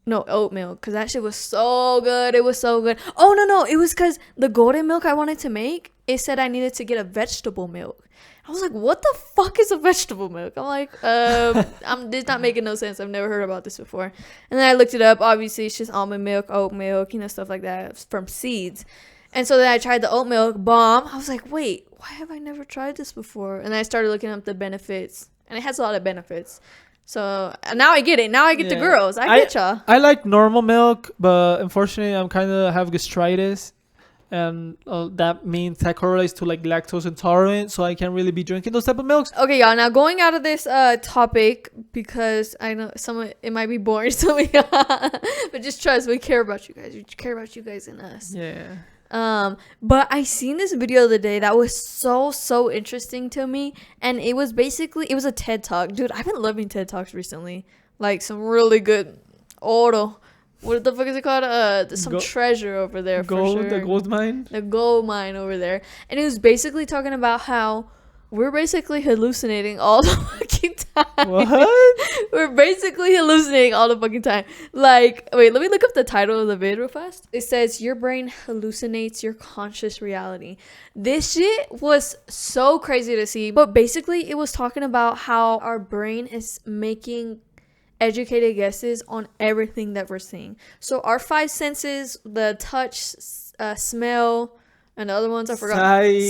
No, oat milk, because that shit was so good. It was so good. Oh, no. It was because the golden milk I wanted to make, it said I needed to get a vegetable milk. I was like, what the fuck is a vegetable milk? I'm like, it's not making no sense. I've never heard about this before. And then I looked it up. Obviously, it's just almond milk, oat milk, stuff like that from seeds. And so then I tried the oat milk, bomb. I was like, wait, why have I never tried this before? And I started looking up the benefits. And it has a lot of benefits. So now I get it. Now I get the girls. I get y'all. I like normal milk, but unfortunately, I'm kind of have gastritis. And that means that correlates to like lactose intolerant, so I can't really be drinking those type of milks. Okay, y'all. Now going out of this topic, because I know it might be boring, but just trust, we care about you guys. We care about you guys and us. Yeah. But I seen this video the other day that was so interesting to me, and it was a TED talk, dude. I've been loving TED talks recently, like some really good oro. What the fuck is it called? Some treasure over there. Gold, for sure. The gold mine. The gold mine over there, and it was basically talking about how we're basically hallucinating all the fucking time. What? We're basically hallucinating all the fucking time. Like, wait, let me look up the title of the vid real fast. It says, your brain hallucinates your conscious reality. This shit was so crazy to see. But basically, it was talking about how our brain is making educated guesses on everything that we're seeing. So our five senses, the touch, smell, and the other ones I forgot.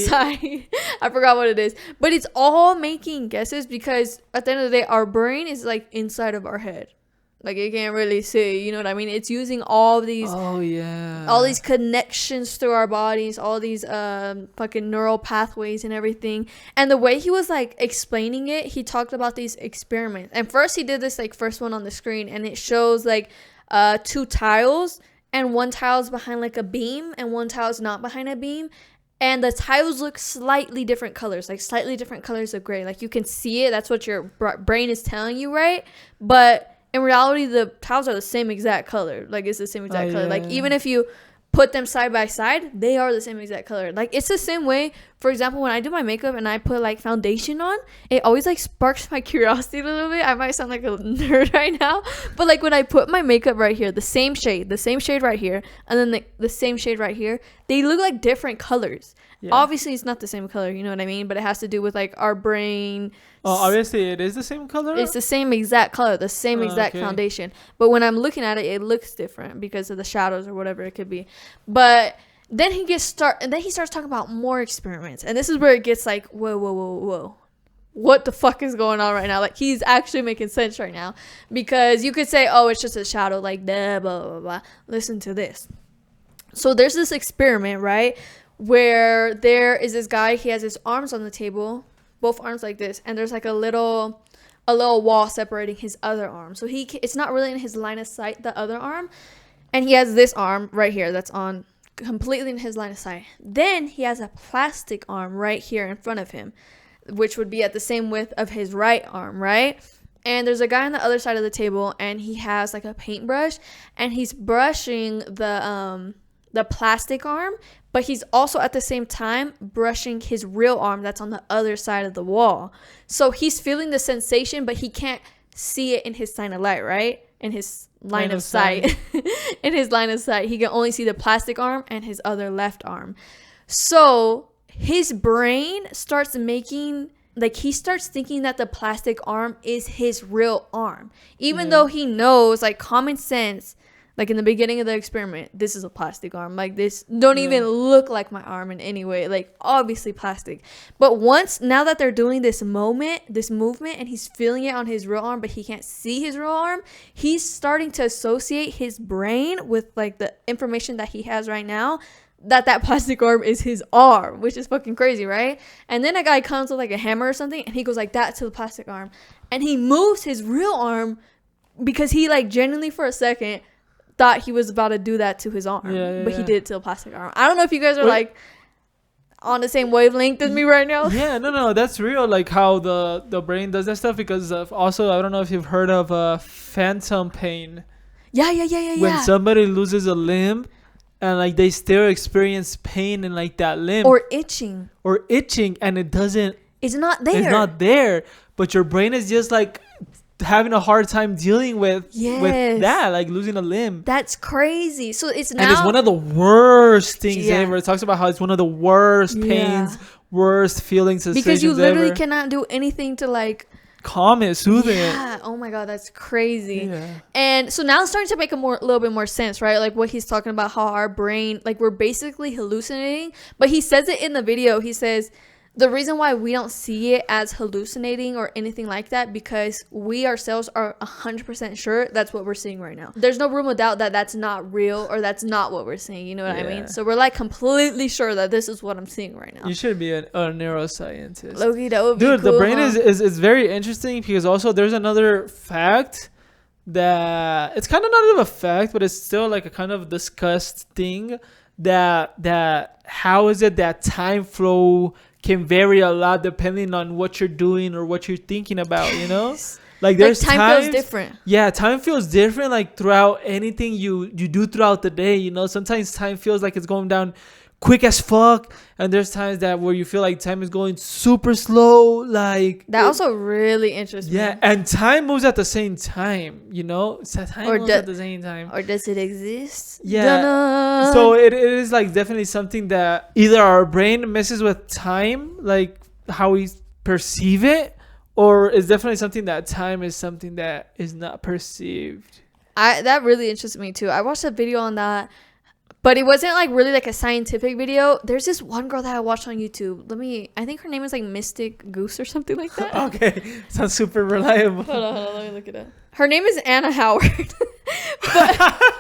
Sight. I forgot what it is. But it's all making guesses because at the end of the day, our brain is like inside of our head. Like it can't really see, you know what I mean? It's using all these all these connections through our bodies, all these fucking neural pathways and everything. And the way he was like explaining it, he talked about these experiments. And first he did this like first one on the screen, and it shows like two tiles, and one tile's behind like a beam and one tile's not behind a beam. And the tiles look slightly different colors, like slightly different colors of gray. Like you can see it. That's what your brain is telling you, right? But in reality, the tiles are the same exact color. Like it's the same exact color. Like even if you put them side by side, they are the same exact color. Like it's the same way. For example, when I do my makeup and I put like foundation on, it always like sparks my curiosity a little bit. I might sound like a nerd right now, but like when I put my makeup right here, the same shade right here, and then the same shade right here, they look like different colors. Yeah. Obviously, it's not the same color, you know what I mean? But it has to do with like our brain. Oh, obviously, it is the same color? It's the same exact color, the same exact foundation. But when I'm looking at it, it looks different because of the shadows or whatever it could be. But then he starts talking about more experiments. And this is where it gets like, whoa. What the fuck is going on right now? Like, he's actually making sense right now. Because you could say, oh, it's just a shadow, like, blah, blah, blah, blah. Listen to this. So there's this experiment, right? Where there is this guy, he has his arms on the table, both arms like this, and there's like a little wall separating his other arm. So it's not really in his line of sight, the other arm, and he has this arm right here that's on completely in his line of sight. Then he has a plastic arm right here in front of him, which would be at the same width of his right arm, right? And there's a guy on the other side of the table, and he has like a paintbrush, and he's brushing the plastic arm, but he's also at the same time brushing his real arm that's on the other side of the wall. So he's feeling the sensation, but he can't see it in his line of light, right? In his line of sight. In his line of sight, he can only see the plastic arm and his other left arm. So his brain starts making, like, he starts thinking that the plastic arm is his real arm, even though he knows, like, common sense, like in the beginning of the experiment, this is a plastic arm. Like, this don't even look like my arm in any way. Like, obviously plastic. But now that they're doing this movement, and he's feeling it on his real arm, but he can't see his real arm, he's starting to associate his brain with like the information that he has right now, that plastic arm is his arm, which is fucking crazy, right? And then a guy comes with like a hammer or something, and he goes like that to the plastic arm, and he moves his real arm because he like genuinely for a second thought he was about to do that to his arm, but he did it to the plastic arm. I don't know if you guys are like on the same wavelength as me right now. Yeah, no, that's real. Like how the brain does that stuff, because of also, I don't know if you've heard of phantom pain. Yeah. When somebody loses a limb, and like they still experience pain in like that limb, or itching, and it's not there. It's not there. But your brain is just like having a hard time dealing with Yes. that, like losing a limb. That's crazy. So it's now. And it's one of the worst things Yeah. ever. It talks about how it's one of the worst pains, worst feelings, sensations because you literally ever. cannot do anything to like Calm it, soothe it. yeah. Oh my god, that's crazy. Yeah. And so now it's starting to make a little bit more sense, right? Like what he's talking about, how our brain, like we're basically hallucinating. But he says it in the video. He says the reason why we don't see it as hallucinating or anything like that, because we ourselves are 100% sure that's what we're seeing right now. There's no room of doubt that that's not real or that's not what we're seeing. You know what I Yeah. mean? So we're like completely sure that this is what I'm seeing right now. You should be a neuroscientist. Loki, that would be Dude, cool, the brain huh? is very interesting because also there's another fact that it's kind of not of a fact, but it's still like a kind of discussed thing that how is it that time flow can vary a lot depending on what you're doing or what you're thinking about, you know? Like there's time times, feels different. Yeah, time feels different like throughout anything you do throughout the day, you know? Sometimes time feels like it's going down quick as fuck, and there's times that where you feel like time is going super slow, like That also really interests yeah, me. and time moves at the same time, you know? So time Or moves at the same time. Or does it exist? Yeah. Dun-dun. So it is like definitely something that either our brain messes with time, like how we perceive it, or it's definitely something that time is something that is not perceived. That really interests me too. I watched a video on that, but it wasn't like really like a scientific video. There's this one girl that I watched on YouTube. I think her name is like Mystic Goose or something like that. Okay, sounds super reliable. Hold on, let me look it up. Her name is Anna Howard.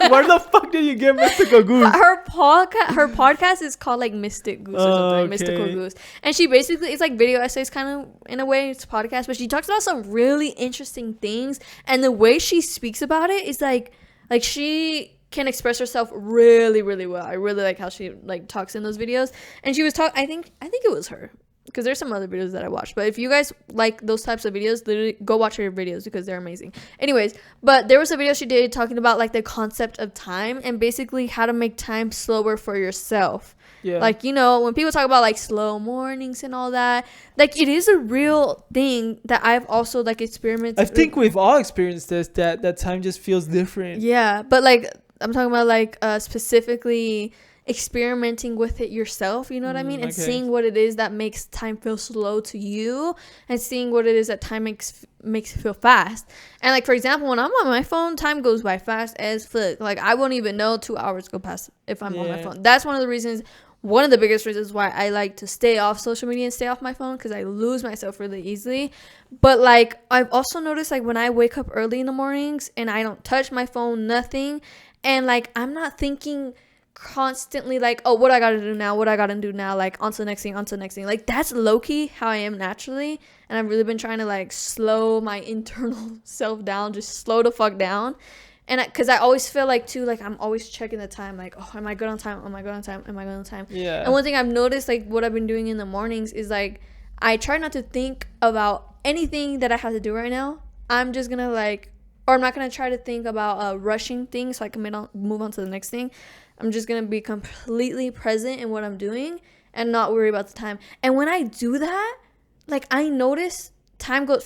Where the fuck did you get Mystical Goose? Her podcast is called like Mystic Goose or something, Okay. Mystical Goose. And she basically, it's like video essays kind of in a way. It's a podcast, but she talks about some really interesting things. And the way she speaks about it is like she can express herself really, really well. I really like how she like talks in those videos. And she was I think it was her, because there's some other videos that I watched. But if you guys like those types of videos, literally go watch her videos because they're amazing. Anyways, but there was a video she did talking about like the concept of time and basically how to make time slower for yourself. Yeah. Like, you know, when people talk about like slow mornings and all that, like it is a real thing that I've also like experimented. I think we've all experienced this, that time just feels different. Yeah, but like I'm talking about like specifically experimenting with it yourself, you know what I mean? And Okay. seeing what it is that makes time feel slow to you, and seeing what it is that time makes you feel fast. And like, for example, when I'm on my phone, time goes by fast as fuck. Like I won't even know 2 hours go past if I'm on my Yeah. phone. That's one of the biggest reasons why I like to stay off social media and stay off my phone, because I lose myself really easily. But like I've also noticed, like when I wake up early in the mornings and I don't touch my phone, nothing, and like I'm not thinking constantly like, oh, what I gotta do now, like on to the next thing. Like that's low-key how I am naturally, and I've really been trying to like slow my internal self down, just slow the fuck down. And because I always feel like too, like I'm always checking the time, like, oh, am I good on time? Yeah. And one thing I've noticed, like what I've been doing in the mornings is like I try not to think about anything that I have to do right now. I'm just gonna like, or I'm not gonna try to think about rushing things so I can move on to the next thing. I'm just gonna be completely present in what I'm doing and not worry about the time. And when I do that, like I notice time goes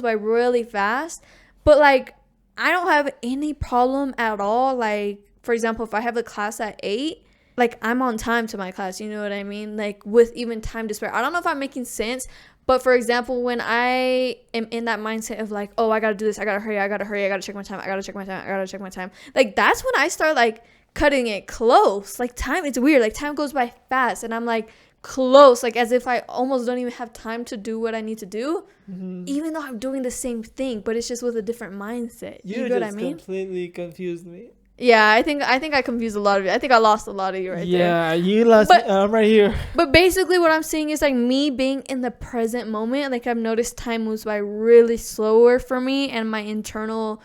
by really fast, but like I don't have any problem at all. Like, for example, if I have a class at 8, like I'm on time to my class, you know what I mean? Like with even time to spare. I don't know if I'm making sense, but for example, when I am in that mindset of like, oh, I gotta do this, I gotta hurry, I gotta check my time. Like that's when I start like cutting it close. Like time, it's weird. Like time goes by fast and I'm like close, like as if I almost don't even have time to do what I need to do, even though I'm doing the same thing, but it's just with a different mindset. You know what I mean? Completely confused me. Yeah, I think I confused a lot of you. I think I lost a lot of you right there. Yeah, you lost. But- I'm right here. But basically what I'm saying is like me being in the present moment, like I've noticed time moves by really slower for me, and my internal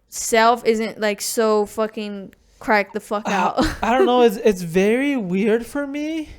self isn't like so fucking cracked the fuck out. I don't know. It's very weird for me.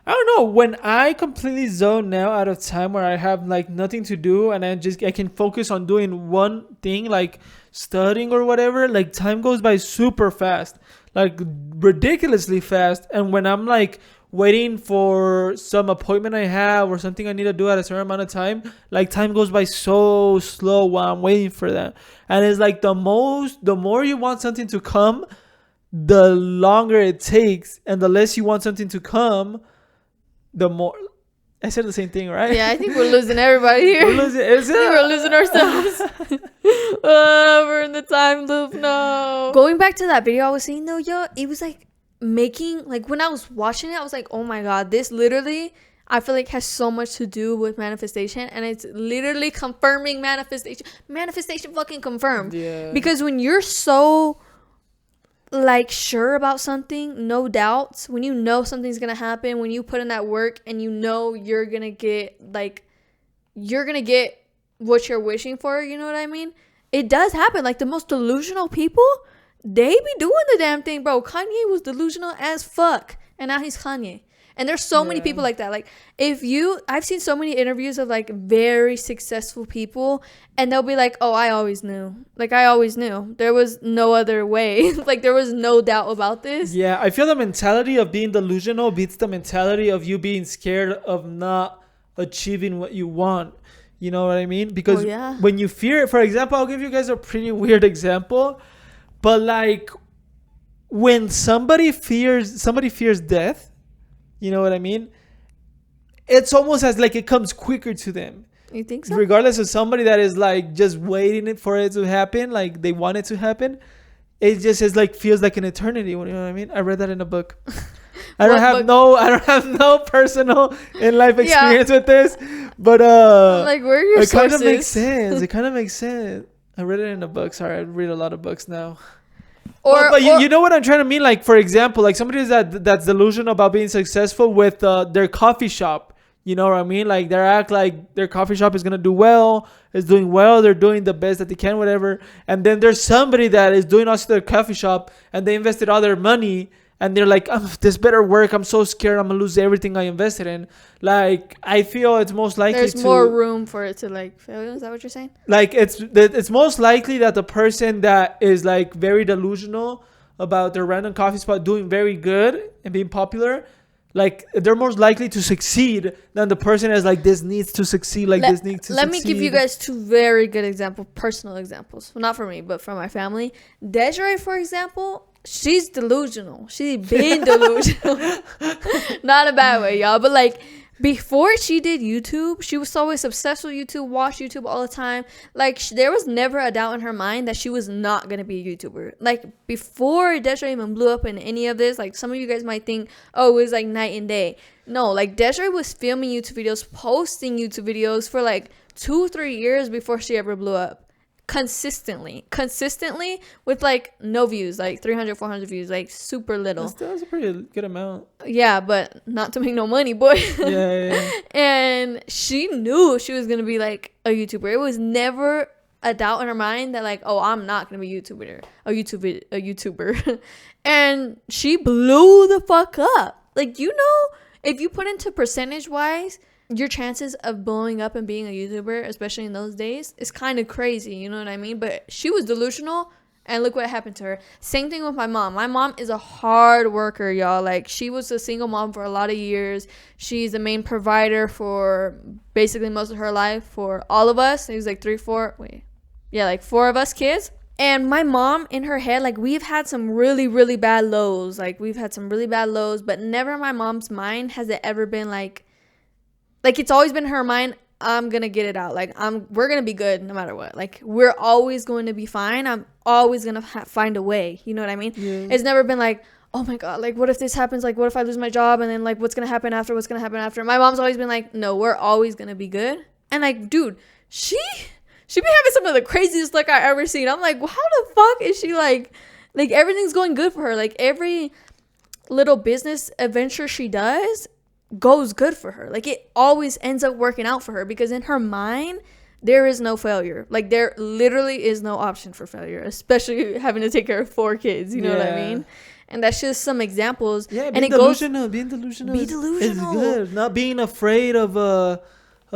I don't know, when I completely zone out of time, where I have like nothing to do and I can focus on doing one thing, like studying or whatever, like time goes by super fast, like ridiculously fast. And when I'm like waiting for some appointment I have or something I need to do at a certain amount of time, like time goes by so slow while I'm waiting for that. And it's like the more you want something to come, the longer it takes, and the less you want something to come, the more. I said the same thing, right? Yeah, I think we're losing everybody here. We're losing. Is it? We're losing ourselves. We're in the time loop. No. Going back to that video I was saying though, yo, it was like making, like when I was watching it, I was like, oh my god, this literally, I feel like has so much to do with manifestation, and it's literally confirming manifestation. Manifestation fucking confirmed. Yeah. Because when you're so like sure about something, no doubts, when you know something's gonna happen, when you put in that work and you know you're gonna get what you're wishing for, you know what I mean? It does happen. Like the most delusional people, they be doing the damn thing, bro. Kanye was delusional as fuck, and now he's Kanye. And there's so many people like that. Like I've seen so many interviews of like very successful people, and they'll be like, oh, I always knew. Like I always knew. There was no other way. Like there was no doubt about this. Yeah, I feel the mentality of being delusional beats the mentality of you being scared of not achieving what you want. You know what I mean? Because when you fear, for example, I'll give you guys a pretty weird example, but like when somebody fears death, you know what I mean? It's almost as like it comes quicker to them. You think so? Regardless of somebody that is like just waiting for it to happen, like they want it to happen, it just is like feels like an eternity. You know what I mean? I read that in a book. I don't have no personal in life experience with this, but like where are your it kind sources? of makes sense. It kind of makes sense. I read it in a book. Sorry, I read a lot of books now. You know what I'm trying to mean? Like, for example, like somebody that's delusional about being successful with their coffee shop. You know what I mean? Like, they act like their coffee shop is going to do well, is doing well, they're doing the best that they can, whatever. And then there's somebody that is doing also their coffee shop, and they invested all their money, and they're like, this better work. I'm so scared I'm going to lose everything I invested in. Like, I feel it's most likely there's more room for it to, like, fail. Is that what you're saying? Like, it's most likely that the person that is, like, very delusional about their random coffee spot doing very good and being popular, like, they're more likely to succeed than the person that's like, this needs to succeed, this needs to let succeed. me give you guys two very good personal examples. Well, not for me, but from my family. Desiree, for example, she's delusional. She's been delusional. Not a bad way, y'all. But like before she did YouTube, she was always obsessed with YouTube, watched YouTube all the time. Like there was never a doubt in her mind that she was not going to be a YouTuber. Like before Desiree even blew up in any of this, like some of you guys might think, oh, it was like night and day. No, like Desiree was filming YouTube videos, posting YouTube videos for like 2-3 years before she ever blew up. Consistently with like no views, like 300-400 views, like super little. That's a pretty good amount. Yeah, but not to make no money, boy. Yeah. And she knew she was gonna be like a YouTuber. It was never a doubt in her mind that like, oh, I'm not gonna be a YouTuber. And she blew the fuck up. Like, you know, if you put into percentage wise, your chances of blowing up and being a YouTuber, especially in those days, is kind of crazy. You know what I mean? But she was delusional, and look what happened to her. Same thing with my mom. My mom is a hard worker, y'all. Like, she was a single mom for a lot of years. She's the main provider for basically most of her life for all of us. It was like 4 of us kids. And my mom, in her head, like, we've had some really, really bad lows. Like, we've had some really bad lows, but never in my mom's mind has it ever been like it's always been in her mind, I'm gonna get it out. Like, we're gonna be good no matter what. Like, we're always going to be fine. I'm always gonna find a way. You know what I mean? Yeah. It's never been like, oh my god, like, what if this happens? Like, what if I lose my job? And then like, what's gonna happen after? My mom's always been like, no, we're always gonna be good. And like, dude, she be having some of the craziest luck I ever seen. I'm like, well, how the fuck is she like everything's going good for her? Like, every little business adventure she does goes good for her. Like, it always ends up working out for her, because in her mind there is no failure. Like, there literally is no option for failure, especially having to take care of 4 kids. You know what I mean? And that's just some examples. Yeah, being delusional is good. Not being afraid of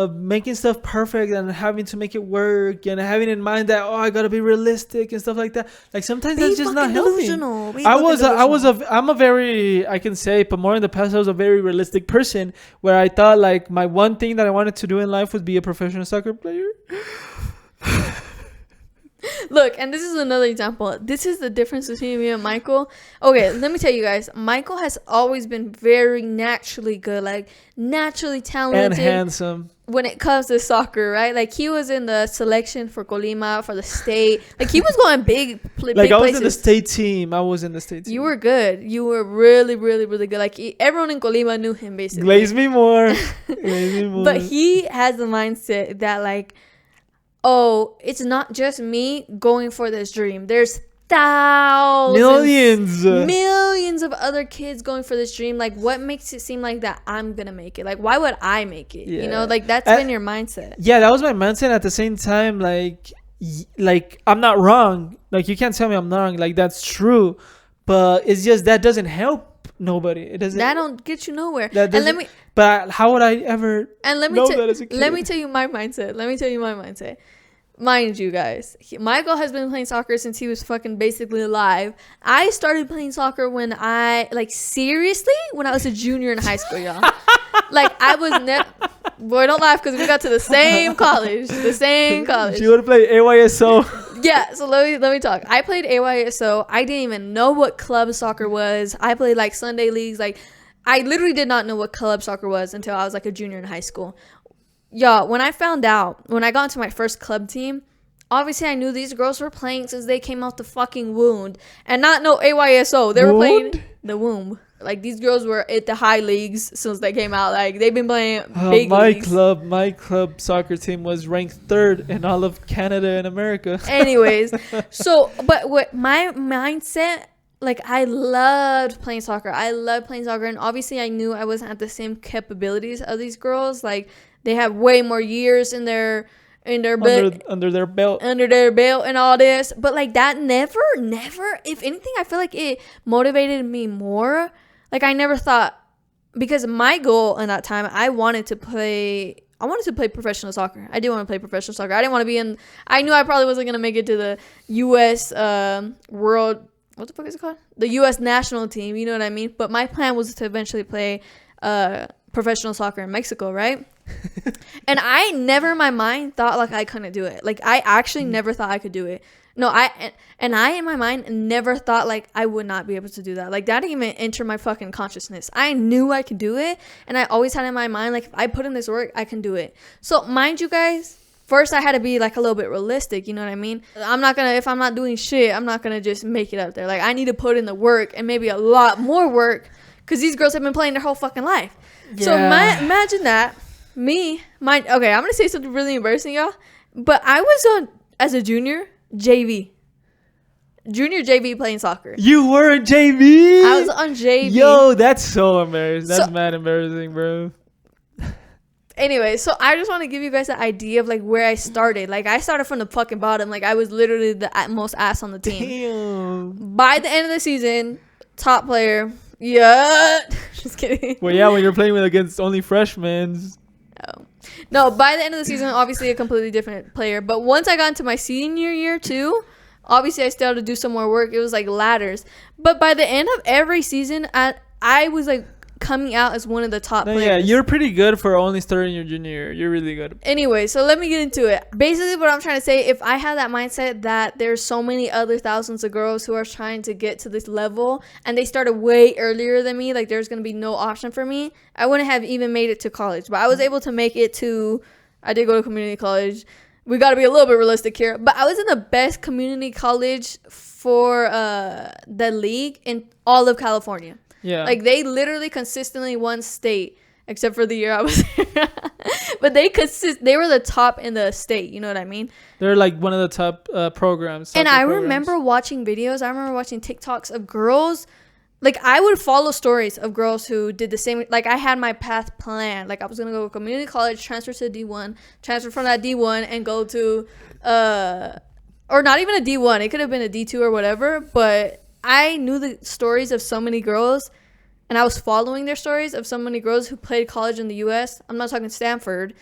making stuff perfect and having to make it work and having in mind that I gotta be realistic and stuff like that. Like sometimes that's just not healthy. I'm a very, I can say, but more in the past I was a very realistic person where I thought like my one thing that I wanted to do in life was be a professional soccer player. Look, and this is another example. This is the difference between me and Michael. Okay, let me tell you guys. Michael has always been very naturally good, like naturally talented and handsome when it comes to soccer, right? Like he was in the selection for Colima, for the state. Like he was going big like I was places. in the state team. You were good. You were really, really, really good. Like everyone in Colima knew him basically. Glaze me more. Glaze me more. But he has the mindset that like, oh, it's not just me going for this dream. There's millions of other kids going for this dream. Like, what makes it seem like that I'm gonna make it? Like, why would I make it? Yeah. You know, like that's been your mindset. Yeah, that was my mindset. At the same time, like I'm not wrong. Like you can't tell me I'm not wrong. Like that's true, but it's just that doesn't help nobody. It doesn't. That don't get you nowhere. But how would I ever? And let me tell you my mindset. Mind you guys, Michael has been playing soccer since he was fucking basically alive. I started playing soccer when I was a junior in high school, y'all. Like I was boy, don't laugh because we got to the same college. You want to play AYSO? Yeah, so let me talk. I played AYSO. I didn't even know what club soccer was. I played like Sunday leagues. Like I literally did not know what club soccer was until I was like a junior in high school. Y'all, when I got into my first club team, obviously I knew these girls were playing since they came out the fucking wound. And not no AYSO. They were playing the womb. Like, these girls were at the high leagues since they came out. Like, they've been playing big leagues. My club soccer team was ranked 3rd in all of Canada and America. Anyways, but what my mindset... Like, I loved playing soccer. And obviously, I knew I wasn't at the same capabilities of these girls. Like, they have way more years in their under their belt and all this. But, like, that never, if anything, I feel like it motivated me more. Like, I never thought, because my goal in that time, I wanted to play professional soccer. I did want to play professional soccer. I didn't want to be I knew I probably wasn't going to make it to the U.S. World... What the fuck is it called? The U.S. national team, you know what I mean? But my plan was to eventually play professional soccer in Mexico, right? And I never in my mind thought like I couldn't do it. Like I actually never thought I could do it. No, I in my mind never thought like I would not be able to do that. Like that didn't even enter my fucking consciousness. I knew I could do it, and I always had in my mind like if I put in this work, I can do it. So mind you guys, first, I had to be, like, a little bit realistic, you know what I mean? If I'm not doing shit, I'm not gonna just make it up there. Like, I need to put in the work and maybe a lot more work because these girls have been playing their whole fucking life. Yeah. So, imagine that. Okay, I'm gonna say something really embarrassing, y'all. But I was as a junior, JV. Junior JV playing soccer. You were in JV? I was on JV. Yo, that's so embarrassing. That's mad embarrassing, bro. Anyway, so I just want to give you guys an idea of like where I started. Like I started from the fucking bottom. Like I was literally the most ass on the team. Damn. By the end of the season, top player. Yeah. Just kidding. Well, yeah, when you're playing against only freshmen. Oh. No, by the end of the season, obviously a completely different player. But once I got into my senior year too, obviously I started to do some more work. It was like ladders. But by the end of every season, I was like coming out as one of the top players. Yeah, you're pretty good for only starting your junior year. You're really good. Anyway, so let me get into it. Basically, what I'm trying to say, if I had that mindset that there's so many other thousands of girls who are trying to get to this level and they started way earlier than me, like there's going to be no option for me, I wouldn't have even made it to college. But I was able to make it to, I did go to community college. We got to be a little bit realistic here. But I was in the best community college for the league in all of California. Yeah. Like, they literally consistently won state, except for the year I was there. But they were the top in the state, you know what I mean? They're like one of the top programs. And I remember watching videos. I remember watching TikToks of girls. Like, I would follow stories of girls who did the same. Like, I had my path planned. Like, I was going to go to community college, transfer to D1, transfer from that D1, and go to, or not even a D1. It could have been a D2 or whatever. But I knew the stories of so many girls, and I was following their stories of so many girls who played college in the U.S. I'm not talking Stanford,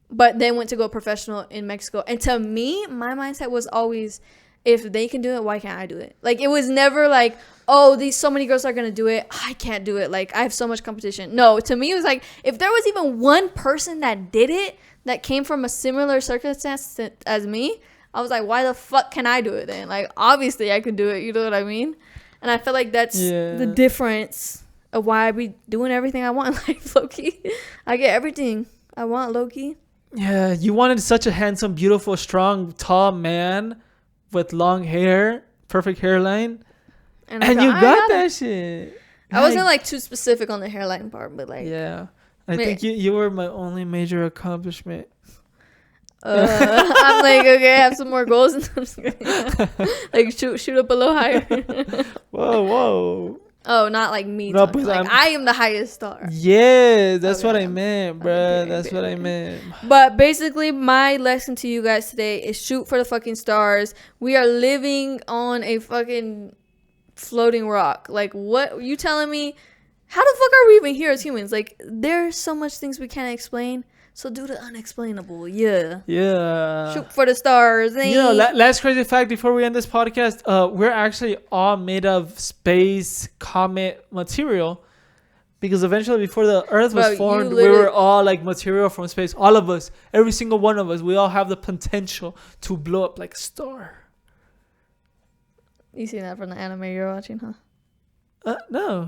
but then went to go professional in Mexico. And to me, my mindset was always, if they can do it, why can't I do it? Like, it was never like, oh, these so many girls are gonna do it, I can't do it, like I have so much competition. No, to me it was like, if there was even one person that did it that came from a similar circumstance as me, I was like, why the fuck can I do it then? Like, obviously I could do it, you know what I mean? And I feel like that's the difference of why I be doing everything I want in life, low-key. I get everything I want, low-key. Yeah, you wanted such a handsome, beautiful, strong, tall man with long hair, perfect hairline. And you got that shit. I wasn't like too specific on the hairline part, but like, yeah, I think you were my only major accomplishment. I'm like, okay, I have some more goals. Like shoot up a little higher. Whoa. Oh, not like me. No, like I am the highest star. Yeah, that's what I meant, bruh. That's what I meant. But basically, my lesson to you guys today is shoot for the fucking stars. We are living on a fucking floating rock. Like, what you telling me? How the fuck are we even here as humans? Like, there's so much things we can't explain. So do the unexplainable. Yeah. Shoot for the stars. You know, last crazy fact before we end this podcast, we're actually all made of space comet material, because eventually before the earth was formed, we were all like material from space. All of us, every single one of us, we all have the potential to blow up like a star. You seen that from the anime you're watching, huh? No.